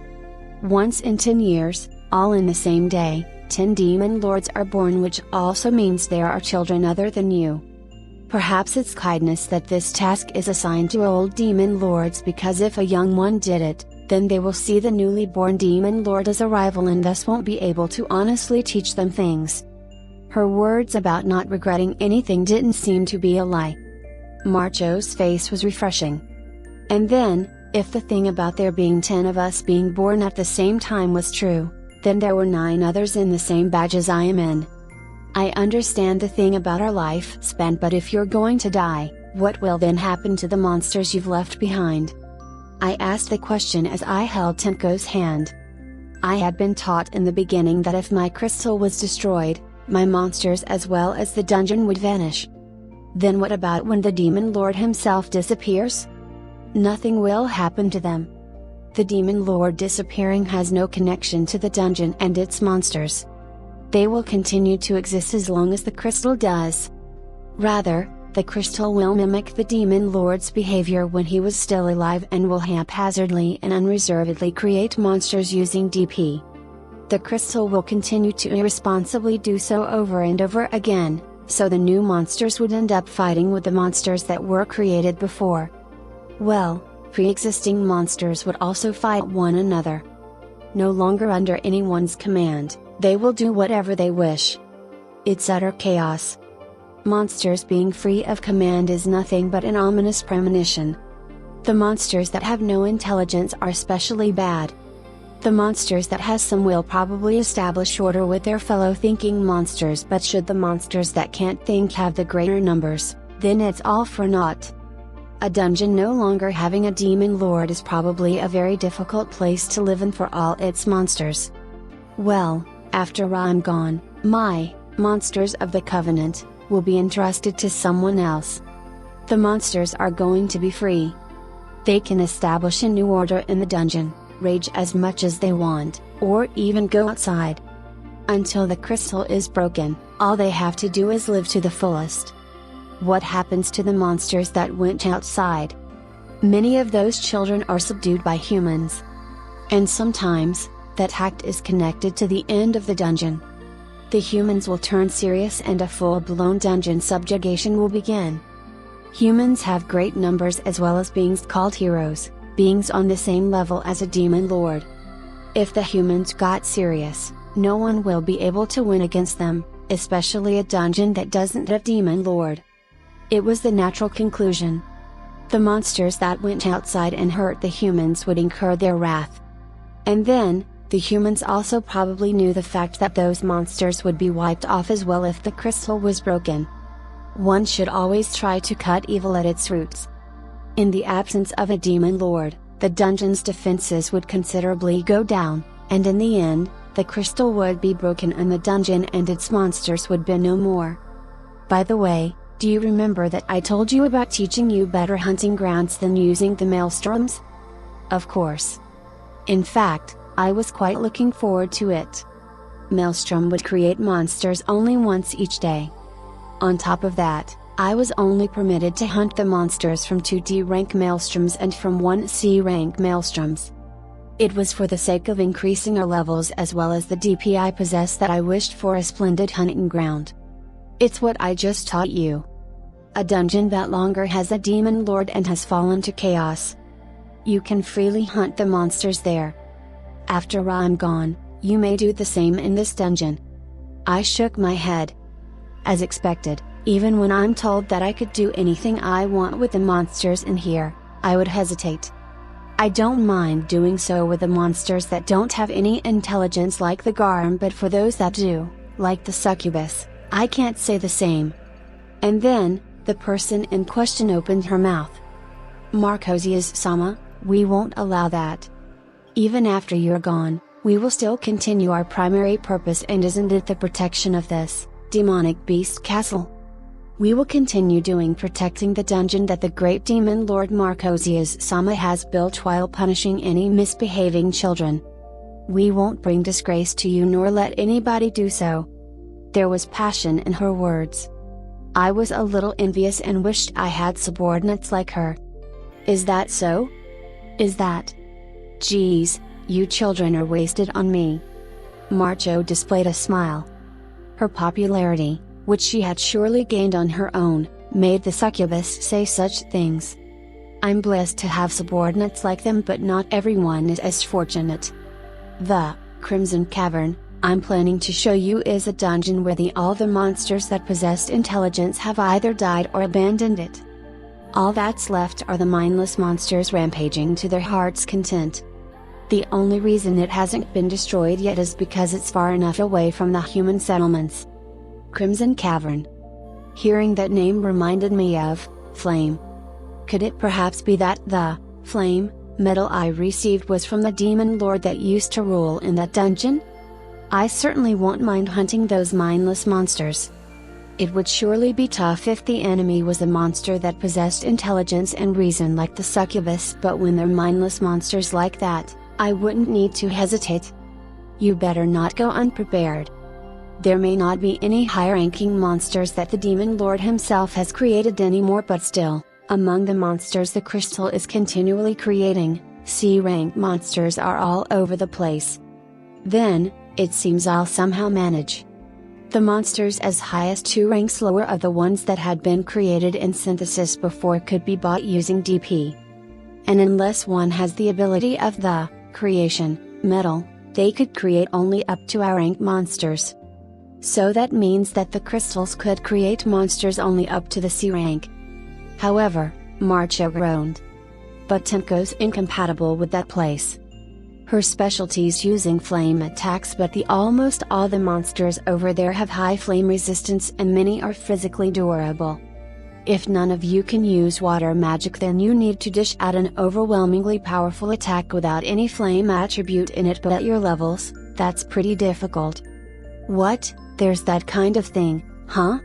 Once in 10 years, all in the same day, 10 demon lords are born, which also means there are children other than you. Perhaps it's kindness that this task is assigned to old demon lords, because if a young one did it, then they will see the newly born demon lord as a rival and thus won't be able to honestly teach them things. Her words about not regretting anything didn't seem to be a lie. Marcho's face was refreshing. And then, if the thing about there being 10 of us being born at the same time was true, then there were 9 others in the same batch as I am in. I understand the thing about our lifespan, but if you're going to die, what will then happen to the monsters you've left behind? I asked the question as I held Tenko's hand. I had been taught in the beginning that if my crystal was destroyed, my monsters as well as the dungeon would vanish. Then what about when the demon lord himself disappears? Nothing will happen to them. The demon lord disappearing has no connection to the dungeon and its monsters. They will continue to exist as long as the crystal does. Rather, the crystal will mimic the demon lord's behavior when he was still alive and will haphazardly and unreservedly create monsters using DP. The crystal will continue to irresponsibly do so over and over again, so the new monsters would end up fighting with the monsters that were created before. Well, pre-existing monsters would also fight one another. No longer under anyone's command, they will do whatever they wish. It's utter chaos. Monsters being free of command is nothing but an ominous premonition. The monsters that have no intelligence are especially bad. The monsters that has some will probably establish order with their fellow thinking monsters, but should the monsters that can't think have the greater numbers, then it's all for naught. A dungeon no longer having a demon lord is probably a very difficult place to live in for all its monsters. Well, after I'm gone, my monsters of the Covenant will be entrusted to someone else. The monsters are going to be free. They can establish a new order in the dungeon, rage as much as they want, or even go outside. Until the crystal is broken, all they have to do is live to the fullest. What happens to the monsters that went outside? Many of those children are subdued by humans. And sometimes, that act is connected to the end of the dungeon. The humans will turn serious and a full-blown dungeon subjugation will begin. Humans have great numbers as well as beings called heroes, beings on the same level as a demon lord. If the humans got serious, no one will be able to win against them, especially a dungeon that doesn't have demon lord. It was the natural conclusion. The monsters that went outside and hurt the humans would incur their wrath. And then, the humans also probably knew the fact that those monsters would be wiped off as well if the crystal was broken. One should always try to cut evil at its roots. In the absence of a demon lord, the dungeon's defenses would considerably go down, and in the end, the crystal would be broken and the dungeon and its monsters would be no more. By the way, do you remember that I told you about teaching you better hunting grounds than using the maelstroms? Of course. In fact, I was quite looking forward to it. Maelstrom would create monsters only once each day. On top of that, I was only permitted to hunt the monsters from 2 D rank maelstroms and from 1 C rank maelstroms. It was for the sake of increasing our levels as well as the DP I possess that I wished for a splendid hunting ground. It's what I just taught you. A dungeon that longer has a demon lord and has fallen to chaos. You can freely hunt the monsters there. After I'm gone, you may do the same in this dungeon. I shook my head. As expected, even when I'm told that I could do anything I want with the monsters in here, I would hesitate. I don't mind doing so with the monsters that don't have any intelligence like the Garum, but for those that do, like the succubus, I can't say the same. And then, the person in question opened her mouth. Marcosius-sama, we won't allow that. Even after you're gone, we will still continue our primary purpose, and isn't it the protection of this demonic beast castle? We will continue protecting the dungeon that the great demon lord Marcosius-sama has built while punishing any misbehaving children. We won't bring disgrace to you nor let anybody do so. There was passion in her words. I was a little envious and wished I had subordinates like her. Is that so? Is that? Geez, you children are wasted on me. Marcho displayed a smile. Her popularity, which she had surely gained on her own, made the succubus say such things. I'm blessed to have subordinates like them, but not everyone is as fortunate. The Crimson Cavern I'm planning to show you is a dungeon where all the monsters that possessed intelligence have either died or abandoned it. All that's left are the mindless monsters rampaging to their heart's content. The only reason it hasn't been destroyed yet is because it's far enough away from the human settlements. Crimson Cavern. Hearing that name reminded me of flame. Could it perhaps be that the flame medal I received was from the demon lord that used to rule in that dungeon? I certainly won't mind hunting those mindless monsters. It would surely be tough if the enemy was a monster that possessed intelligence and reason like the succubus, but when they're mindless monsters like that, I wouldn't need to hesitate. You better not go unprepared. There may not be any high-ranking monsters that the demon lord himself has created anymore, but still, among the monsters the crystal is continually creating, C-rank monsters are all over the place. Then, it seems I'll somehow manage. The monsters as high as 2 ranks lower of the ones that had been created in synthesis before could be bought using DP. And unless one has the ability of the creation medal, they could create only up to our rank monsters. So that means that the crystals could create monsters only up to the C rank. However, Marcha groaned. But Tenko's incompatible with that place. Her specialty's using flame attacks, but almost all the monsters over there have high flame resistance and many are physically durable. If none of you can use water magic, then you need to dish out an overwhelmingly powerful attack without any flame attribute in it, but at your levels, that's pretty difficult. What, there's that kind of thing, huh?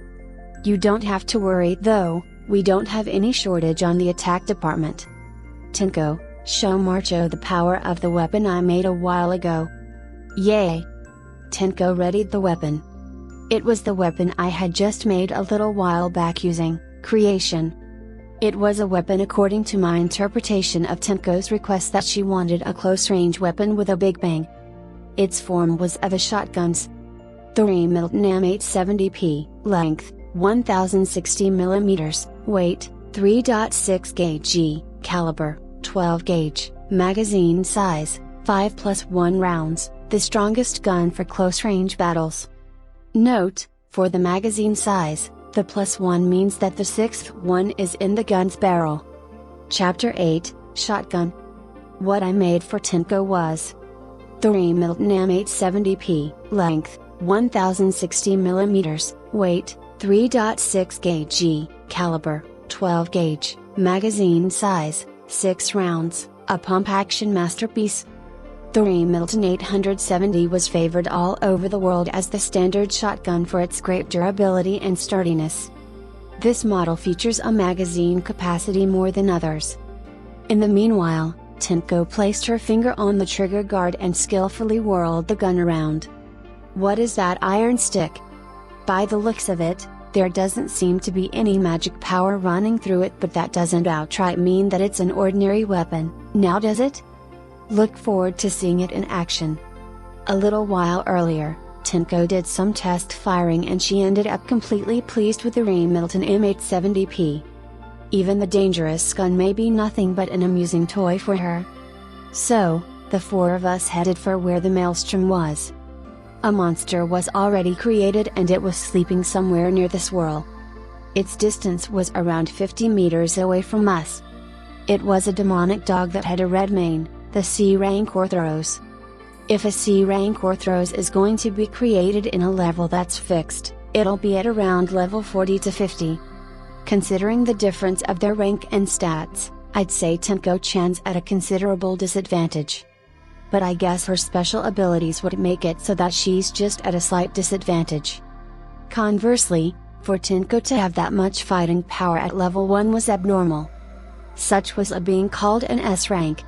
You don't have to worry though, we don't have any shortage on the attack department. Tenko, show Marcho the power of the weapon I made a while ago. Yay! Tenko readied the weapon. It was the weapon I had just made a little while back using creation. It was a weapon according to my interpretation of Tenko's request that she wanted a close-range weapon with a big bang. Its form was of a shotgun's. The Remington M870P, length, 1060 mm, weight, 3.6 gauge, caliber, 12 gauge, magazine size, 5+1 rounds, the strongest gun for close-range battles. Note, for the magazine size, the +1 means that the 6th one is in the gun's barrel. Chapter 8, Shotgun. What I made for Tenko was the Remington M870P, length, 1060 mm, weight, 3.6 gauge, caliber, 12 gauge, magazine size, 6 rounds, a pump-action masterpiece. The Remington 870 was favored all over the world as the standard shotgun for its great durability and sturdiness. This model features a magazine capacity more than others. In the meanwhile, Tenko placed her finger on the trigger guard and skillfully whirled the gun around. What is that iron stick? By the looks of it, there doesn't seem to be any magic power running through it, but that doesn't outright mean that it's an ordinary weapon, now does it? Look forward to seeing it in action. A little while earlier, Tenko did some test firing and she ended up completely pleased with the Remington M870P. Even the dangerous gun may be nothing but an amusing toy for her. So, the four of us headed for where the maelstrom was. A monster was already created and it was sleeping somewhere near the swirl. Its distance was around 50 meters away from us. It was a demonic dog that had a red mane, the C rank Orthros. If a C rank Orthros is going to be created in a level that's fixed, it'll be at around level 40 to 50. Considering the difference of their rank and stats, I'd say Tenko-chan's at a considerable disadvantage. But I guess her special abilities would make it so that she's just at a slight disadvantage. Conversely, for Tenko to have that much fighting power at level 1 was abnormal. Such was a being called an S rank.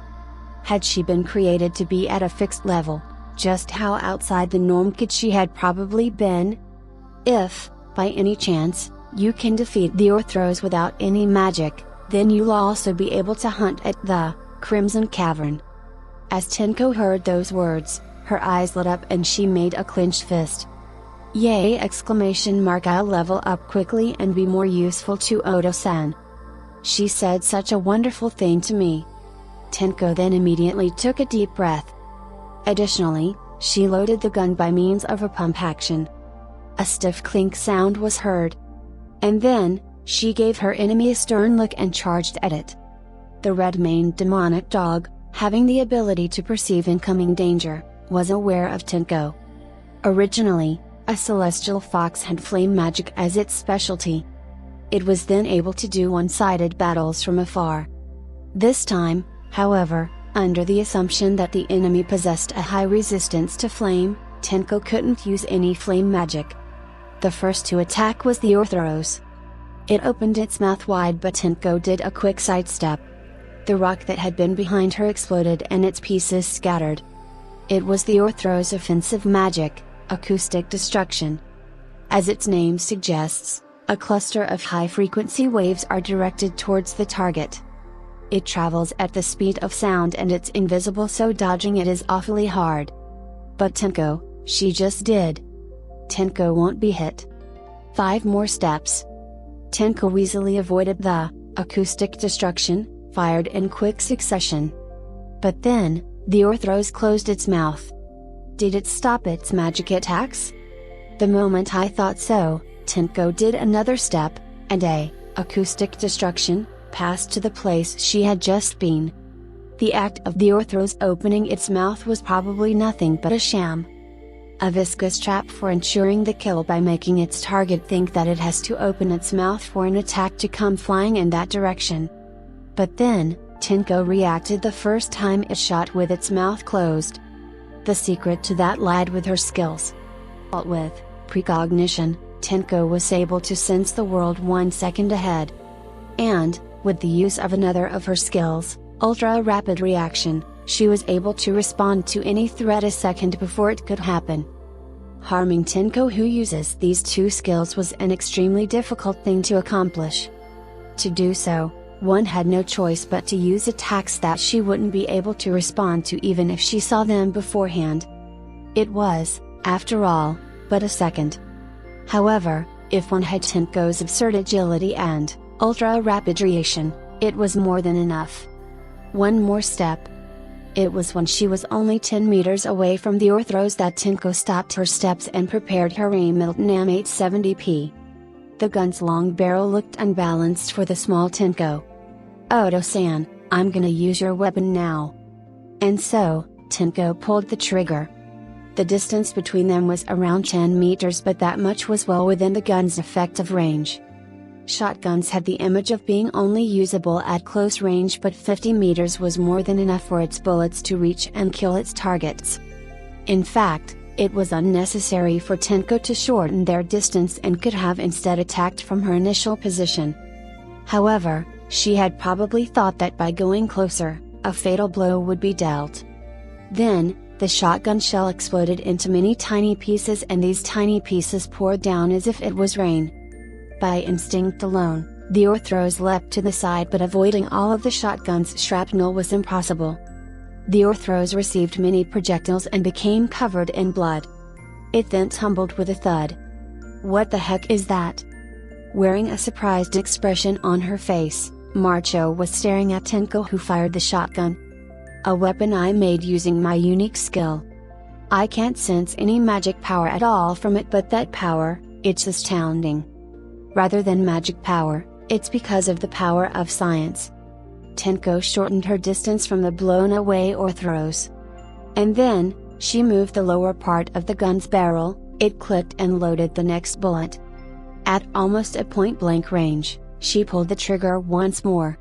Had she been created to be at a fixed level, just how outside the norm could she had probably been? If, by any chance, you can defeat the Orthros without any magic, then you'll also be able to hunt at the Crimson Cavern. As Tenko heard those words, her eyes lit up and she made a clenched fist. Yay! I'll level up quickly and be more useful to Odo-san. She said such a wonderful thing to me. Tenko then immediately took a deep breath. Additionally, she loaded the gun by means of a pump action. A stiff clink sound was heard. And then, she gave her enemy a stern look and charged at it. The red-maned demonic dog, having the ability to perceive incoming danger, was aware of Tenko. Originally, a celestial fox had flame magic as its specialty. It was then able to do one-sided battles from afar. This time, however, under the assumption that the enemy possessed a high resistance to flame, Tenko couldn't use any flame magic. The first to attack was the Orthros. It opened its mouth wide, but Tenko did a quick sidestep. The rock that had been behind her exploded and its pieces scattered. It was the Orthros' offensive magic, acoustic destruction. As its name suggests, a cluster of high-frequency waves are directed towards the target. It travels at the speed of sound and it's invisible, so dodging it is awfully hard. But Tenko, she just did. Tenko won't be hit. 5 more steps. Tenko easily avoided the acoustic destruction, fired in quick succession. But then, the Orthros closed its mouth. Did it stop its magic attacks? The moment I thought so, Tenko did another step, and acoustic destruction passed to the place she had just been. The act of the Orthros opening its mouth was probably nothing but a sham. A viscous trap for ensuring the kill by making its target think that it has to open its mouth for an attack to come flying in that direction. But then, Tenko reacted the first time it shot with its mouth closed. The secret to that lied with her skills. With precognition, Tenko was able to sense the world 1 second ahead. And, with the use of another of her skills, ultra rapid reaction, she was able to respond to any threat a second before it could happen. Harming Tenko, who uses these 2 skills, was an extremely difficult thing to accomplish. To do so, one had no choice but to use attacks that she wouldn't be able to respond to even if she saw them beforehand. It was, after all, but a second. However, if one had Tenko's absurd agility and ultra-rapid reaction, it was more than enough. One more step. It was when she was only 10 meters away from the Orthros that Tenko stopped her steps and prepared her Remington M870P. The gun's long barrel looked unbalanced for the small Tenko. "Odo-san, I'm gonna use your weapon now." And so, Tenko pulled the trigger. The distance between them was around 10 meters, but that much was well within the gun's effective range. Shotguns had the image of being only usable at close range, but 50 meters was more than enough for its bullets to reach and kill its targets. In fact, it was unnecessary for Tenko to shorten their distance and could have instead attacked from her initial position. However, she had probably thought that by going closer, a fatal blow would be dealt. Then, the shotgun shell exploded into many tiny pieces, and these tiny pieces poured down as if it was rain. By instinct alone, the Orthros leapt to the side, but avoiding all of the shotgun's shrapnel was impossible. The Orthros received many projectiles and became covered in blood. It then tumbled with a thud. "What the heck is that?" Wearing a surprised expression on her face, Marcho was staring at Tenko, who fired the shotgun. "A weapon I made using my unique skill. I can't sense any magic power at all from it, but that power, it's astounding. Rather than magic power, it's because of the power of science." Tenko shortened her distance from the blown away Orthros. And then, she moved the lower part of the gun's barrel, it clicked and loaded the next bullet. At almost a point-blank range, she pulled the trigger once more.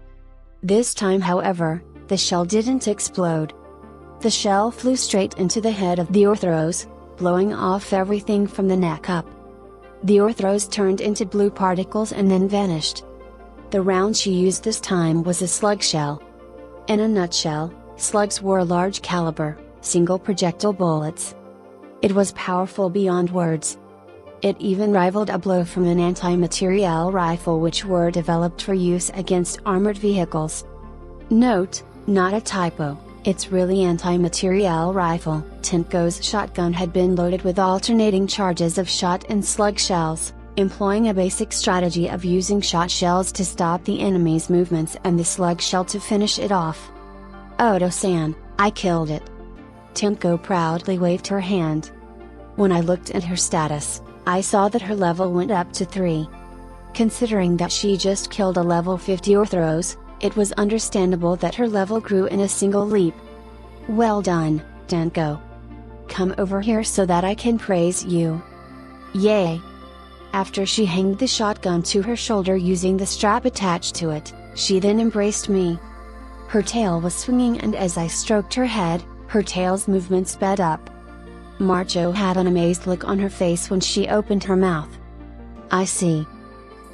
This time, however, the shell didn't explode. The shell flew straight into the head of the Orthros, blowing off everything from the neck up. The Orthros turned into blue particles and then vanished. The round she used this time was a slug shell. In a nutshell, slugs were large caliber, single projectile bullets. It was powerful beyond words. It even rivaled a blow from an anti-materiel rifle, which were developed for use against armored vehicles. Note, not a typo, it's really anti-materiel rifle. Tenko's shotgun had been loaded with alternating charges of shot and slug shells, employing a basic strategy of using shot shells to stop the enemy's movements and the slug shell to finish it off. "Odo-san, I killed it." Tenko proudly waved her hand. When I looked at her status, I saw that her level went up to 3. Considering that she just killed a level 50 Orthros, it was understandable that her level grew in a single leap. "Well done, Tenko. Come over here so that I can praise you." "Yay!" After she hanged the shotgun to her shoulder using the strap attached to it, she then embraced me. Her tail was swinging, and as I stroked her head, her tail's movement sped up. Marcho had an amazed look on her face when she opened her mouth. "I see.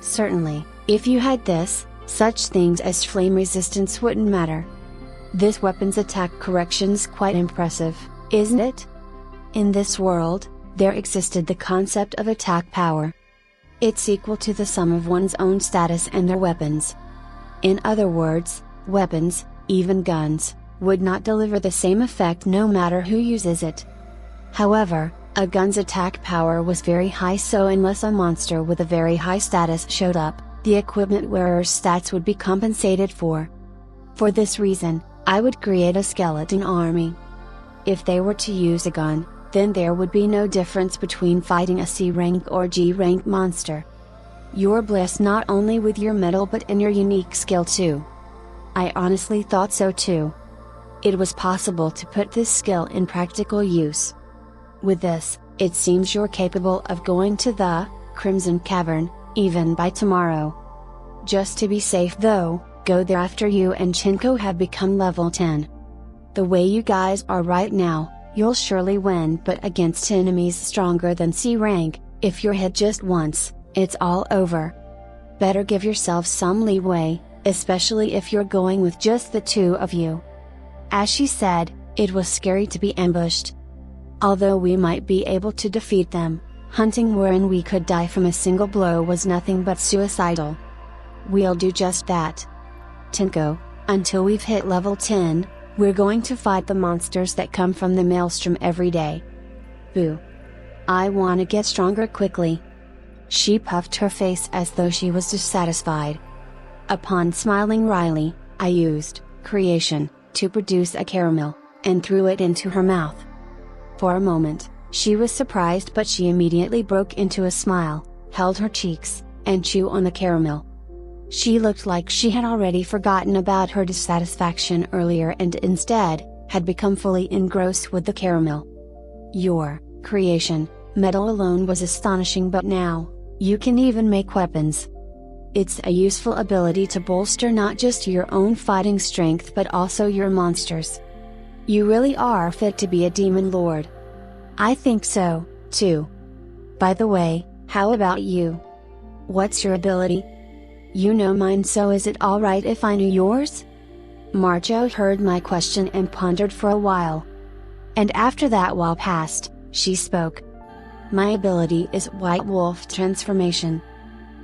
Certainly, if you had this, such things as flame resistance wouldn't matter. This weapon's attack correction's quite impressive, isn't it?" In this world, there existed the concept of attack power. It's equal to the sum of one's own status and their weapons. In other words, weapons, even guns, would not deliver the same effect no matter who uses it. However, a gun's attack power was very high, so unless a monster with a very high status showed up, the equipment wearer's stats would be compensated for. For this reason, I would create a skeleton army. If they were to use a gun, then there would be no difference between fighting a C-rank or G-rank monster. You're blessed not only with your medal but in your unique skill too. I honestly thought so too. It was possible to put this skill in practical use. With this, it seems you're capable of going to the Crimson Cavern, even by tomorrow. Just to be safe though, go there after you and Tenko have become level 10. The way you guys are right now, you'll surely win, but against enemies stronger than C rank, if you're hit just once, it's all over. Better give yourself some leeway, especially if you're going with just the two of you. As she said, it was scary to be ambushed. Although we might be able to defeat them, hunting wherein we could die from a single blow was nothing but suicidal. We'll do just that. Tenko, until we've hit level 10, we're going to fight the monsters that come from the maelstrom every day. Boo. I wanna get stronger quickly. She puffed her face as though she was dissatisfied. Upon smiling wryly, I used creation to produce a caramel, and threw it into her mouth. For a moment, she was surprised, but she immediately broke into a smile, held her cheeks, and chewed on the caramel. She looked like she had already forgotten about her dissatisfaction earlier and instead, had become fully engrossed with the caramel. Your creation, metal alone was astonishing, but now, you can even make weapons. It's a useful ability to bolster not just your own fighting strength but also your monsters. You really are fit to be a demon lord. I think so, too. By the way, how about you? What's your ability? You know mine, so is it alright if I know yours? Marcho heard my question and pondered for a while. And after that while passed, she spoke. My ability is White Wolf Transformation.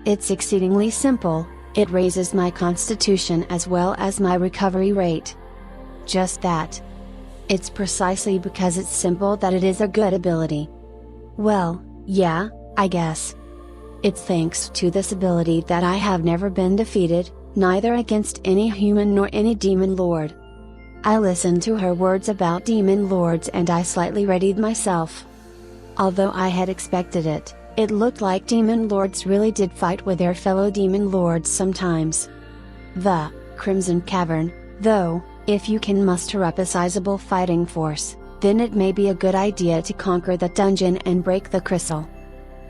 It's exceedingly simple, it raises my constitution as well as my recovery rate. Just that. It's precisely because it's simple that it is a good ability. Well, yeah, I guess. It's thanks to this ability that I have never been defeated, neither against any human nor any demon lord. I listened to her words about demon lords and I slightly readied myself. Although I had expected it, it looked like demon lords really did fight with their fellow demon lords sometimes. The Crimson Cavern, though, if you can muster up a sizable fighting force, then it may be a good idea to conquer the dungeon and break the crystal.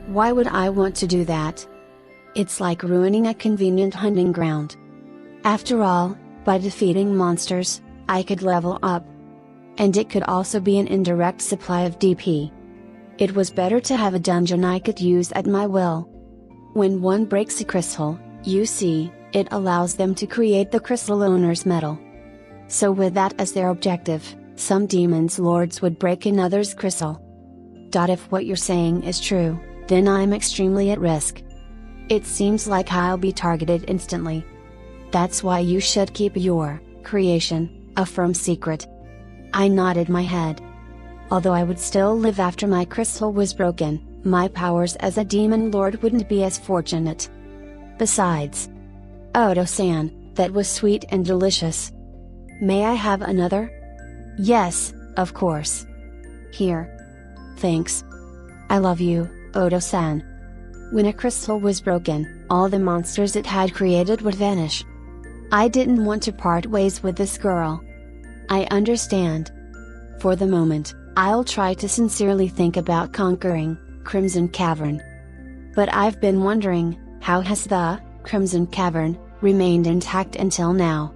Why would I want to do that? It's like ruining a convenient hunting ground. After all, by defeating monsters, I could level up. And it could also be an indirect supply of DP. It was better to have a dungeon I could use at my will. When one breaks a crystal, you see, it allows them to create the crystal owner's metal. So with that as their objective, some demons lords would break another's crystal. If what you're saying is true, then I'm extremely at risk. It seems like I'll be targeted instantly. That's why you should keep your creation a firm secret. I nodded my head. Although I would still live after my crystal was broken, my powers as a demon lord wouldn't be as fortunate. Besides, Odo-san, that was sweet and delicious. May I have another? Yes, of course. Here. Thanks. I love you, Odo-san. When a crystal was broken, all the monsters it had created would vanish. I didn't want to part ways with this girl. I understand. For the moment, I'll try to sincerely think about conquering Crimson Cavern. But I've been wondering, how has the Crimson Cavern remained intact until now?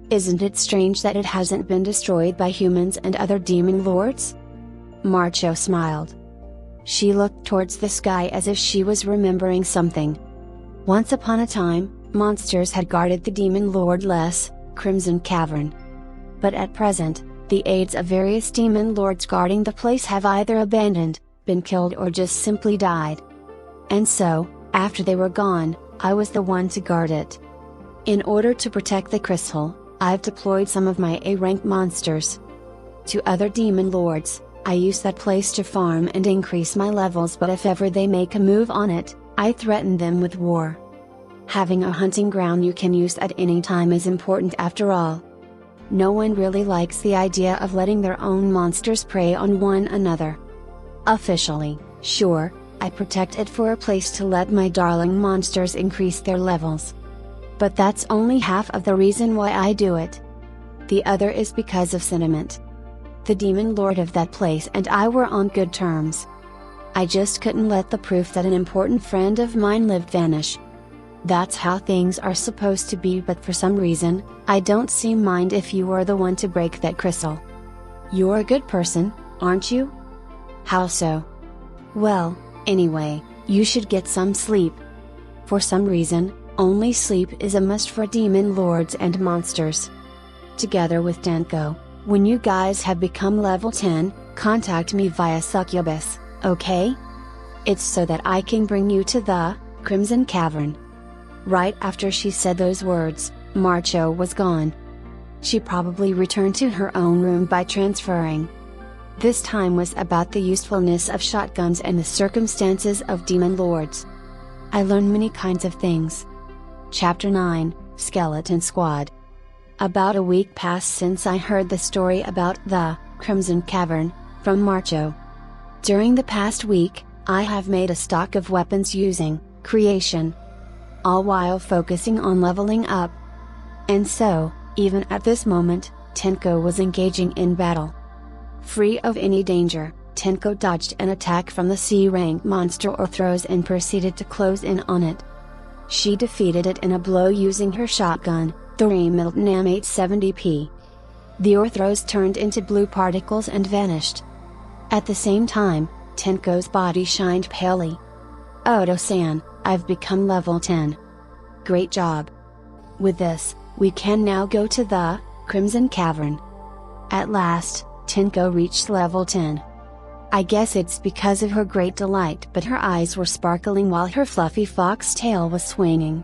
Isn't it strange that it hasn't been destroyed by humans and other demon lords? Marcho smiled. She looked towards the sky as if she was remembering something. Once upon a time, monsters had guarded the demon lordless Crimson Cavern. But at present, the aides of various demon lords guarding the place have either abandoned, been killed or just simply died. And so, after they were gone, I was the one to guard it. In order to protect the crystal, I've deployed some of my A-rank monsters. To other demon lords, I use that place to farm and increase my levels, but if ever they make a move on it, I threaten them with war. Having a hunting ground you can use at any time is important after all. No one really likes the idea of letting their own monsters prey on one another. Officially, sure, I protect it for a place to let my darling monsters increase their levels. But that's only half of the reason why I do it. The other is because of sentiment. The demon lord of that place and I were on good terms. I just couldn't let the proof that an important friend of mine lived vanish. That's how things are supposed to be, but for some reason, I don't seem mind if you were the one to break that crystal. You're a good person, aren't you? How so? Well, anyway, you should get some sleep. For some reason, only sleep is a must for demon lords and monsters. Together with Danko, when you guys have become level 10, contact me via Succubus, okay? It's so that I can bring you to the Crimson Cavern. Right after she said those words, Marcho was gone. She probably returned to her own room by transferring. This time was about the usefulness of shotguns and the circumstances of demon lords. I learned many kinds of things. Chapter 9, Skeleton Squad. About a week passed since I heard the story about the Crimson Cavern from Marcho. During the past week, I have made a stock of weapons using creation, all while focusing on leveling up. And so, even at this moment, Tenko was engaging in battle. Free of any danger, Tenko dodged an attack from the C-rank monster or throws and proceeded to close in on it. She defeated it in a blow using her shotgun, the Remington M870P. The Orthros turned into blue particles and vanished. At the same time, Tenko's body shined palely. "Odo-san, I've become level 10. Great job. With this, we can now go to the Crimson Cavern." At last, Tenko reached level 10. I guess it's because of her great delight, but her eyes were sparkling while her fluffy fox tail was swinging.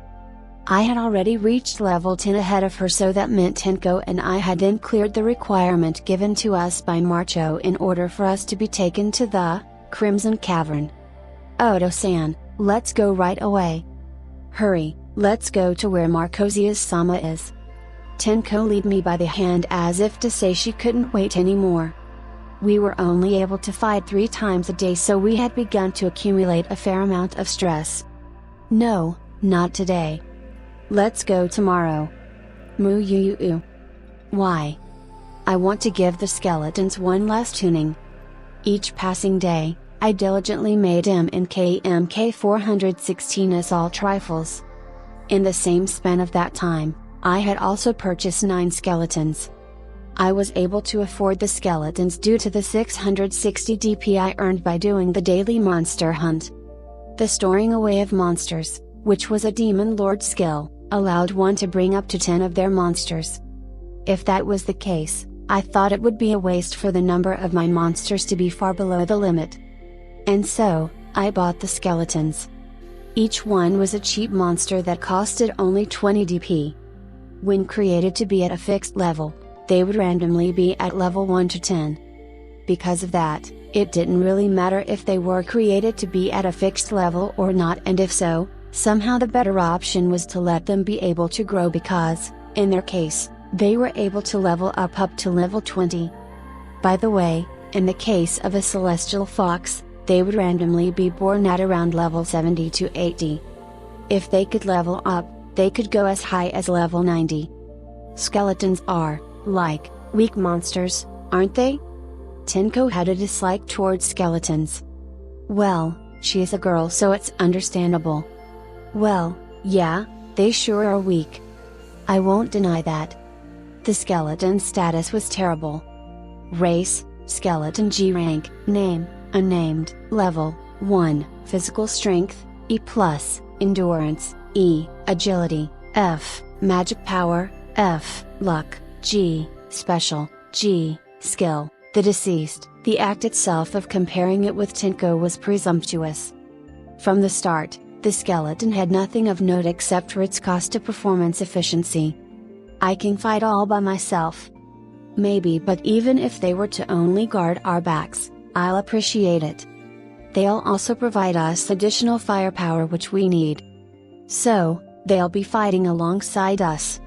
I had already reached level 10 ahead of her, so that meant Tenko and I had then cleared the requirement given to us by Marcho in order for us to be taken to the Crimson Cavern. "Odo-san, let's go right away. Hurry, let's go to where Marcosia-sama is." Tenko led me by the hand as if to say she couldn't wait anymore. We were only able to fight 3 times a day, so we had begun to accumulate a fair amount of stress. "No, not today. Let's go tomorrow." "Moo-yu-yu-yu. Why?" "I want to give the skeletons one last tuning." Each passing day, I diligently made MK 416 assault rifles. In the same span of that time, I had also purchased 9 skeletons. I was able to afford the skeletons due to the 660 DPI earned by doing the daily monster hunt. The storing away of monsters, which was a demon lord skill, allowed one to bring up to 10 of their monsters. If that was the case, I thought it would be a waste for the number of my monsters to be far below the limit. And so, I bought the skeletons. Each one was a cheap monster that costed only 20 DP. When created to be at a fixed level, they would randomly be at level 1 to 10. Because of that, it didn't really matter if they were created to be at a fixed level or not, and if so, somehow the better option was to let them be able to grow because, in their case, they were able to level up to level 20. By the way, in the case of a celestial fox, they would randomly be born at around level 70 to 80. If they could level up, they could go as high as level 90. Skeletons are, like, weak monsters, aren't they? Tenko had a dislike towards skeletons. Well, she is a girl, so it's understandable. Well, yeah, they sure are weak. I won't deny that. The skeleton status was terrible. Race, skeleton G rank, name, unnamed, level, 1, physical strength, E+, endurance, E, agility, F, magic power, F, luck, G, special, G, skill. The deceased, the act itself of comparing it with Tenko was presumptuous. From the start, the skeleton had nothing of note except for its cost to performance efficiency. I can fight all by myself. Maybe, but even if they were to only guard our backs, I'll appreciate it. They'll also provide us additional firepower which we need. So, they'll be fighting alongside us.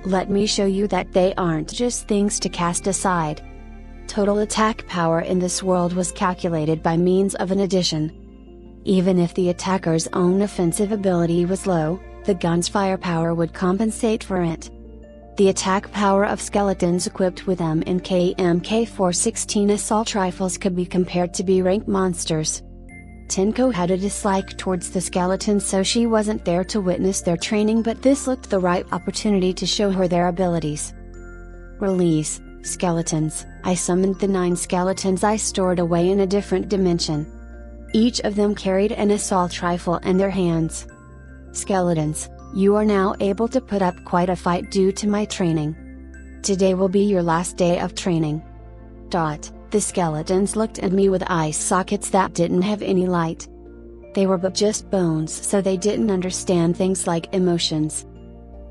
Let me show you that they aren't just things to cast aside. Total attack power in this world was calculated by means of an addition. Even if the attacker's own offensive ability was low, the gun's firepower would compensate for it. The attack power of skeletons equipped with MK 416 assault rifles could be compared to B-rank monsters. Tenko had a dislike towards the skeletons, so she wasn't there to witness their training, but this looked the right opportunity to show her their abilities. Release, skeletons. I summoned the 9 skeletons I stored away in a different dimension. Each of them carried an assault rifle in their hands. Skeletons, you are now able to put up quite a fight due to my training. Today will be your last day of training. The skeletons looked at me with eye sockets that didn't have any light. They were but just bones, so they didn't understand things like emotions.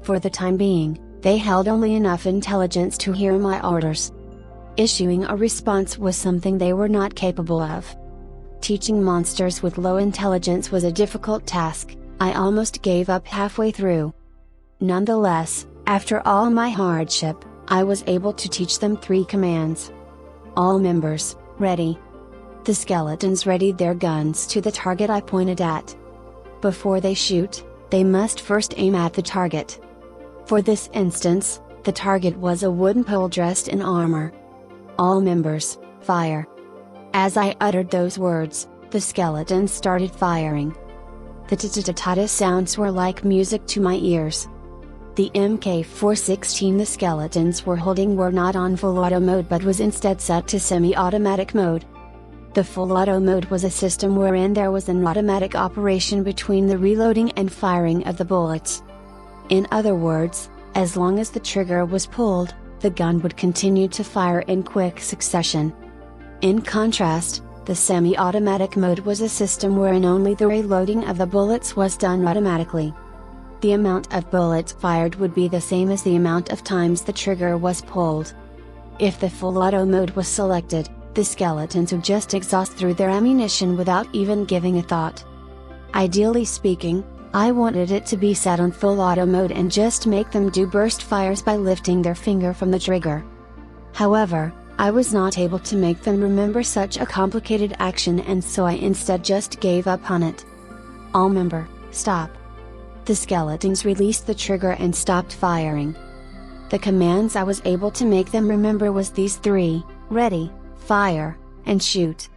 For the time being, they held only enough intelligence to hear my orders. Issuing a response was something they were not capable of. Teaching monsters with low intelligence was a difficult task. I almost gave up halfway through. Nonetheless, after all my hardship, I was able to teach them 3 commands. All members, ready. The skeletons readied their guns to the target I pointed at. Before they shoot, they must first aim at the target. For this instance, the target was a wooden pole dressed in armor. All members, fire. As I uttered those words, the skeletons started firing. The ta-ta-ta-ta sounds were like music to my ears. The Mk416 the skeletons were holding were not on full auto mode but was instead set to semi-automatic mode. The full auto mode was a system wherein there was an automatic operation between the reloading and firing of the bullets. In other words, as long as the trigger was pulled, the gun would continue to fire in quick succession. In contrast, the semi-automatic mode was a system wherein only the reloading of the bullets was done automatically. The amount of bullets fired would be the same as the amount of times the trigger was pulled. If the full auto mode was selected, the skeletons would just exhaust through their ammunition without even giving a thought. Ideally speaking, I wanted it to be set on full auto mode and just make them do burst fires by lifting their finger from the trigger. However, I was not able to make them remember such a complicated action, and so I instead just gave up on it. All member, stop. The skeletons released the trigger and stopped firing. The commands I was able to make them remember was these three: ready, fire, and shoot.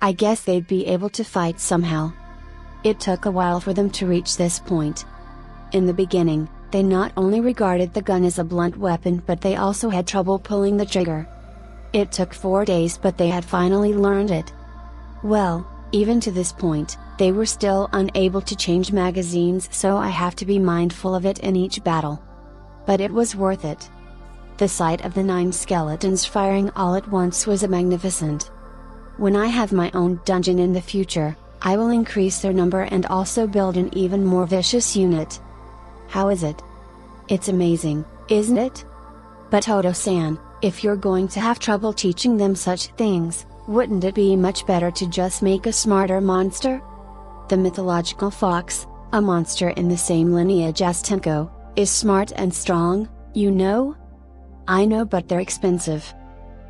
I guess they'd be able to fight somehow. It took a while for them to reach this point. In the beginning, they not only regarded the gun as a blunt weapon but they also had trouble pulling the trigger. It took 4 days but they had finally learned it. Well, even to this point, they were still unable to change magazines, so I have to be mindful of it in each battle. But it was worth it. The sight of the 9 skeletons firing all at once was magnificent. When I have my own dungeon in the future, I will increase their number and also build an even more vicious unit. How is it? It's amazing, isn't it? But Oto-san, if you're going to have trouble teaching them such things, wouldn't it be much better to just make a smarter monster? The mythological fox, a monster in the same lineage as Tenko, is smart and strong, you know? I know, but they're expensive.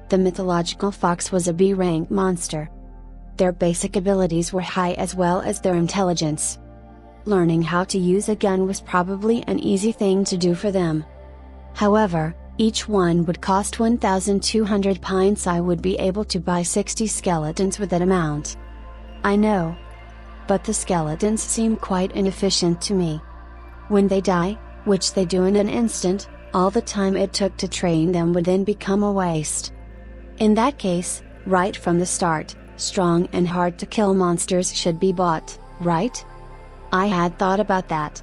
The mythological fox was a B-rank monster. Their basic abilities were high as well as their intelligence. Learning how to use a gun was probably an easy thing to do for them. However, each one would cost 1,200 pints. I would be able to buy 60 skeletons with that amount. I know. But the skeletons seem quite inefficient to me. When they die, which they do in an instant, all the time it took to train them would then become a waste. In that case, right from the start, strong and hard to kill monsters should be bought, right? I had thought about that.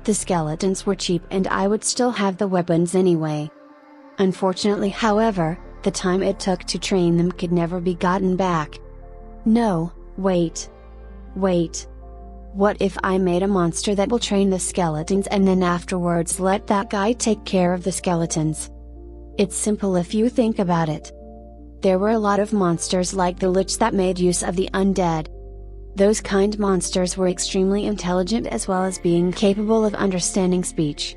The skeletons were cheap and I would still have the weapons anyway. Unfortunately, however, the time it took to train them could never be gotten back. No, wait. What if I made a monster that will train the skeletons and then afterwards let that guy take care of the skeletons? It's simple if you think about it. There were a lot of monsters like the Lich that made use of the undead. Those kind monsters were extremely intelligent as well as being capable of understanding speech.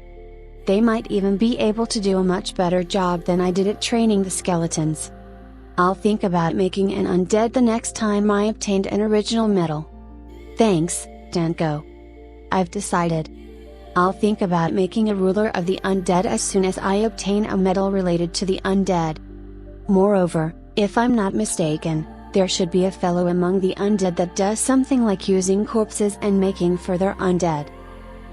They might even be able to do a much better job than I did at training the skeletons. I'll think about making an undead the next time I obtained an original medal. Thanks, Danko. I've decided. I'll think about making a ruler of the undead as soon as I obtain a medal related to the undead. Moreover, if I'm not mistaken, there should be a fellow among the undead that does something like using corpses and making further undead.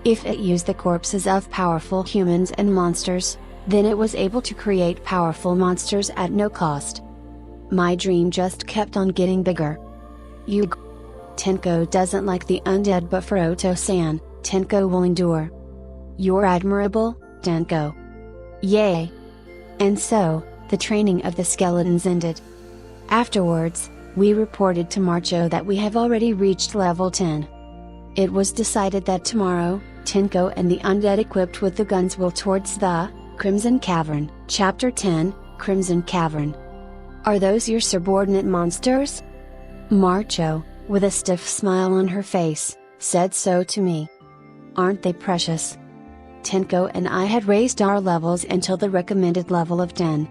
If it used the corpses of powerful humans and monsters, then it was able to create powerful monsters at no cost. My dream just kept on getting bigger. Tenko doesn't like the undead, but for Oto-san, Tenko will endure. You're admirable, Danko. Yay! And so, the training of the skeletons ended. Afterwards, we reported to Marcho that we have already reached level 10. It was decided that tomorrow, Tenko and the undead equipped with the guns will towards the Crimson Cavern. Chapter 10, Crimson Cavern. Are those your subordinate monsters? Marcho, with a stiff smile on her face, said so to me. Aren't they precious? Tenko and I had raised our levels until the recommended level of 10.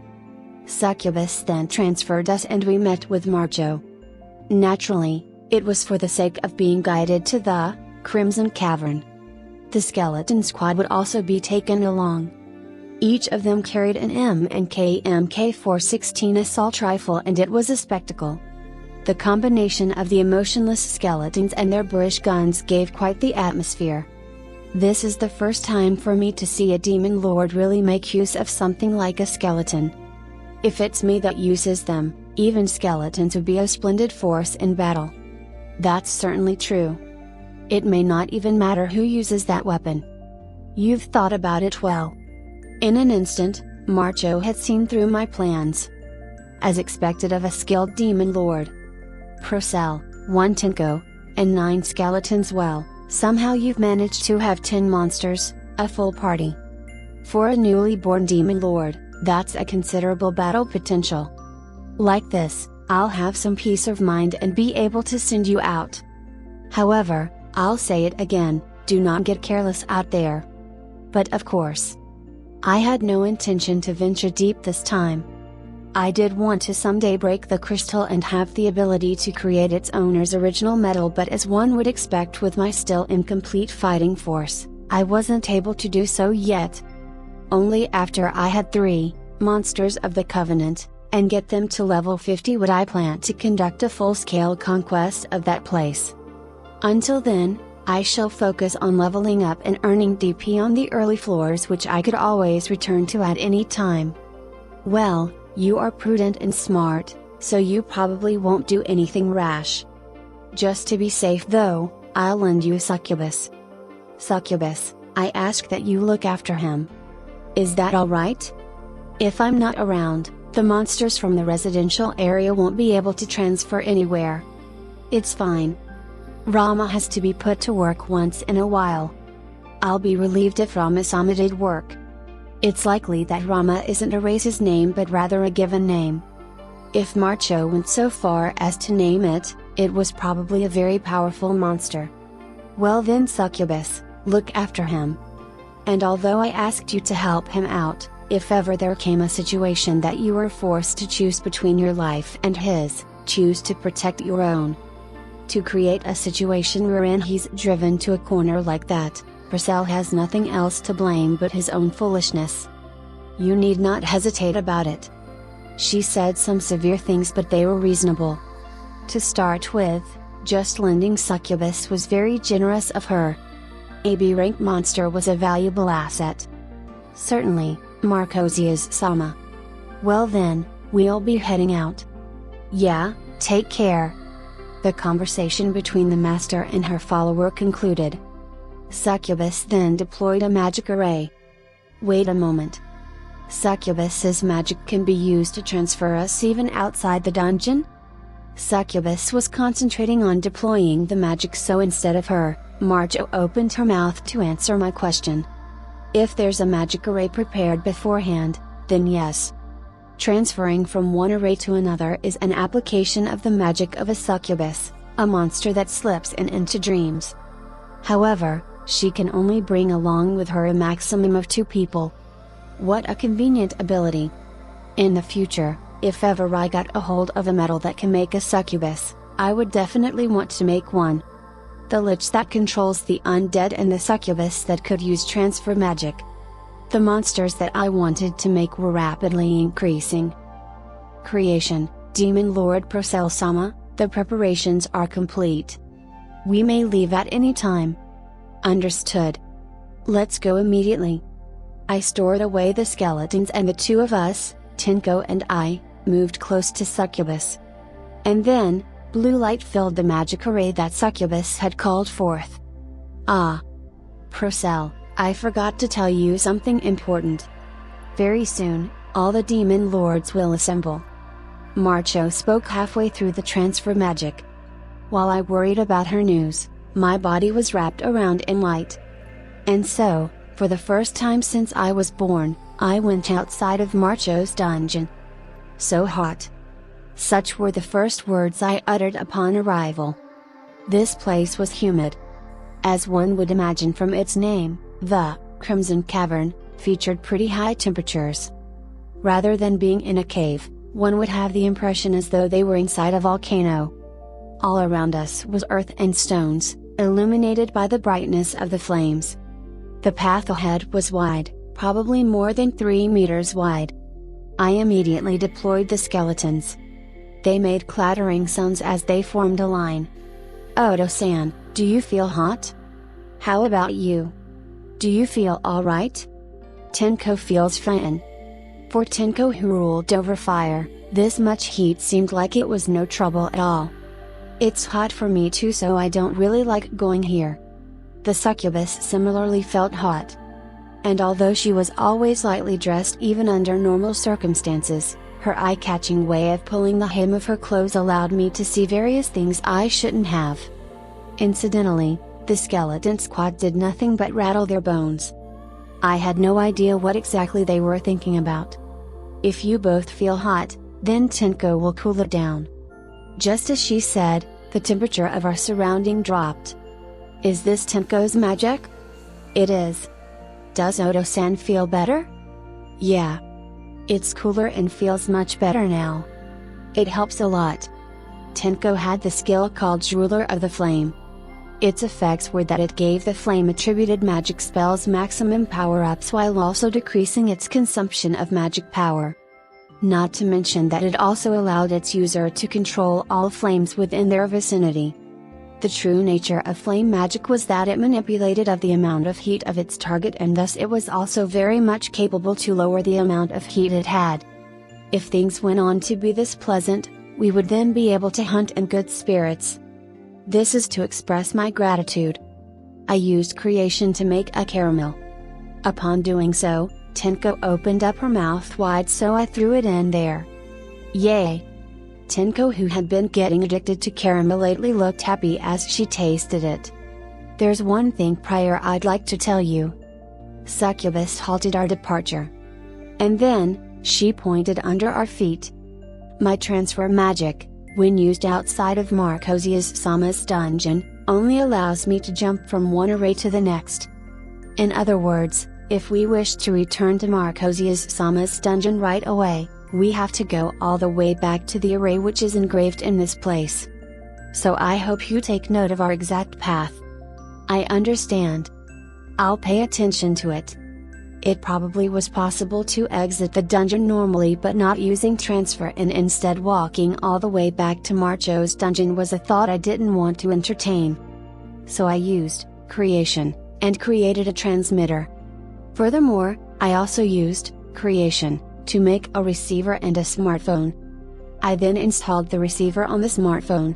Succubus then transferred us and we met with Marcho. Naturally, it was for the sake of being guided to the Crimson Cavern. The skeleton squad would also be taken along. Each of them carried an M&K Mk416 assault rifle and it was a spectacle. The combination of the emotionless skeletons and their boorish guns gave quite the atmosphere. This is the first time for me to see a demon lord really make use of something like a skeleton. If it's me that uses them, even skeletons would be a splendid force in battle. That's certainly true. It may not even matter who uses that weapon. You've thought about it well. In an instant, Marcho had seen through my plans. As expected of a skilled demon lord. Procel, 1 Tinko, and 9 skeletons. Well, somehow you've managed to have 10 monsters, a full party. For a newly born demon lord, that's a considerable battle potential. Like this, I'll have some peace of mind and be able to send you out. However, I'll say it again, do not get careless out there. But of course, I had no intention to venture deep this time. I did want to someday break the crystal and have the ability to create its owner's original metal, but as one would expect with my still incomplete fighting force, I wasn't able to do so yet. Only after I had 3 monsters of the Covenant, and get them to level 50 would I plan to conduct a full-scale conquest of that place. Until then, I shall focus on leveling up and earning DP on the early floors, which I could always return to at any time. Well, you are prudent and smart, so you probably won't do anything rash. Just to be safe though, I'll lend you Succubus. Succubus, I ask that you look after him. Is that alright? If I'm not around, the monsters from the residential area won't be able to transfer anywhere. It's fine. Rama has to be put to work once in a while. I'll be relieved if Rama-sama did work. It's likely that Rama isn't a race's name but rather a given name. If Marcho went so far as to name it, it was probably a very powerful monster. Well then, Succubus, look after him. And although I asked you to help him out, if ever there came a situation that you were forced to choose between your life and his, choose to protect your own. To create a situation wherein he's driven to a corner like that, Purcell has nothing else to blame but his own foolishness. You need not hesitate about it. She said some severe things, but they were reasonable. To start with, just lending Succubus was very generous of her. A B-rank monster was a valuable asset. Certainly, Marcosia's Sama. Well then, we'll be heading out. Yeah, take care. The conversation between the master and her follower concluded. Succubus then deployed a magic array. Wait a moment. Succubus's magic can be used to transfer us even outside the dungeon? Succubus was concentrating on deploying the magic, so instead of her, Marcho opened her mouth to answer my question. If there's a magic array prepared beforehand, then yes. Transferring from one array to another is an application of the magic of a succubus, a monster that slips into dreams. However, she can only bring along with her a maximum of 2 people. What a convenient ability. In the future, if ever I got a hold of a metal that can make a succubus, I would definitely want to make one. The lich that controls the undead and the succubus that could use transfer magic. The monsters that I wanted to make were rapidly increasing. Creation, Demon Lord Purcell-sama, the preparations are complete. We may leave at any time. Understood. Let's go immediately. I stored away the skeletons and the 2 of us, Tinko and I, moved close to Succubus. And then, blue light filled the magic array that Succubus had called forth. Ah! Purcell, I forgot to tell you something important. Very soon, all the demon lords will assemble. Marcho spoke halfway through the transfer magic. While I worried about her news, my body was wrapped around in light. And so, for the first time since I was born, I went outside of Marcho's dungeon. So hot. Such were the first words I uttered upon arrival. This place was humid. As one would imagine from its name, the Crimson Cavern featured pretty high temperatures. Rather than being in a cave, one would have the impression as though they were inside a volcano. All around us was earth and stones, illuminated by the brightness of the flames. The path ahead was wide, probably more than 3 meters wide. I immediately deployed the skeletons. They made clattering sounds as they formed a line. Odo-san, do you feel hot? How about you? Do you feel alright? Tenko feels fine. For Tenko, who ruled over fire, this much heat seemed like it was no trouble at all. It's hot for me too, so I don't really like going here. The succubus similarly felt hot. And although she was always lightly dressed even under normal circumstances, her eye-catching way of pulling the hem of her clothes allowed me to see various things I shouldn't have. Incidentally, the skeleton squad did nothing but rattle their bones. I had no idea what exactly they were thinking about. If you both feel hot, then Tenko will cool it down. Just as she said, the temperature of our surrounding dropped. Is this Tenko's magic? It is. Does Odo-san feel better? Yeah. It's cooler and feels much better now. It helps a lot. Tenko had the skill called Ruler of the Flame. Its effects were that it gave the flame attributed magic spells maximum power-ups while also decreasing its consumption of magic power. Not to mention that it also allowed its user to control all flames within their vicinity. The true nature of flame magic was that it manipulated of the amount of heat of its target, and thus it was also very much capable to lower the amount of heat it had. If things went on to be this pleasant, we would then be able to hunt in good spirits. This is to express my gratitude. I used creation to make a caramel. Upon doing so, Tenko opened up her mouth wide, so I threw it in there. Yay! Tenko, who had been getting addicted to caramel lately, looked happy as she tasted it. There's one thing prior I'd like to tell you. Succubus halted our departure. And then, she pointed under our feet. My transfer magic, when used outside of Marcosius-sama's dungeon, only allows me to jump from one array to the next. In other words, if we wish to return to Marcosius-sama's dungeon right away, we have to go all the way back to the array which is engraved in this place. So I hope you take note of our exact path. I understand. I'll pay attention to it. It probably was possible to exit the dungeon normally but not using transfer, and instead walking all the way back to Marcho's dungeon was a thought I didn't want to entertain. So I used creation, and created a transmitter. Furthermore, I also used creation to make a receiver and a smartphone. I then installed the receiver on the smartphone.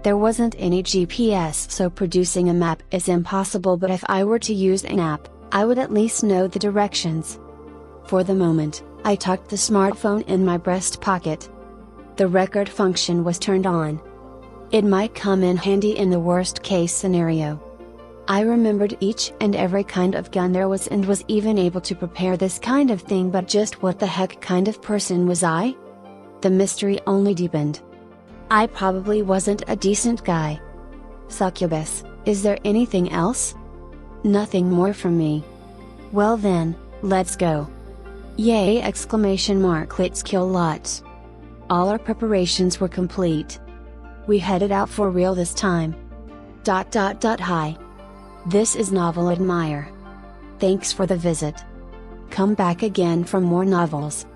There wasn't any GPS, so producing a map is impossible, but if I were to use an app, I would at least know the directions. For the moment, I tucked the smartphone in my breast pocket. The record function was turned on. It might come in handy in the worst case scenario. I remembered each and every kind of gun there was and was even able to prepare this kind of thing, but just what the heck kind of person was I? The mystery only deepened. I probably wasn't a decent guy. Succubus, is there anything else? Nothing more from me. Well then, let's go. Yay! Let's kill lots. All our preparations were complete. We headed out for real this time. Hi. This is Novel Admire. Thanks for the visit. Come back again for more novels.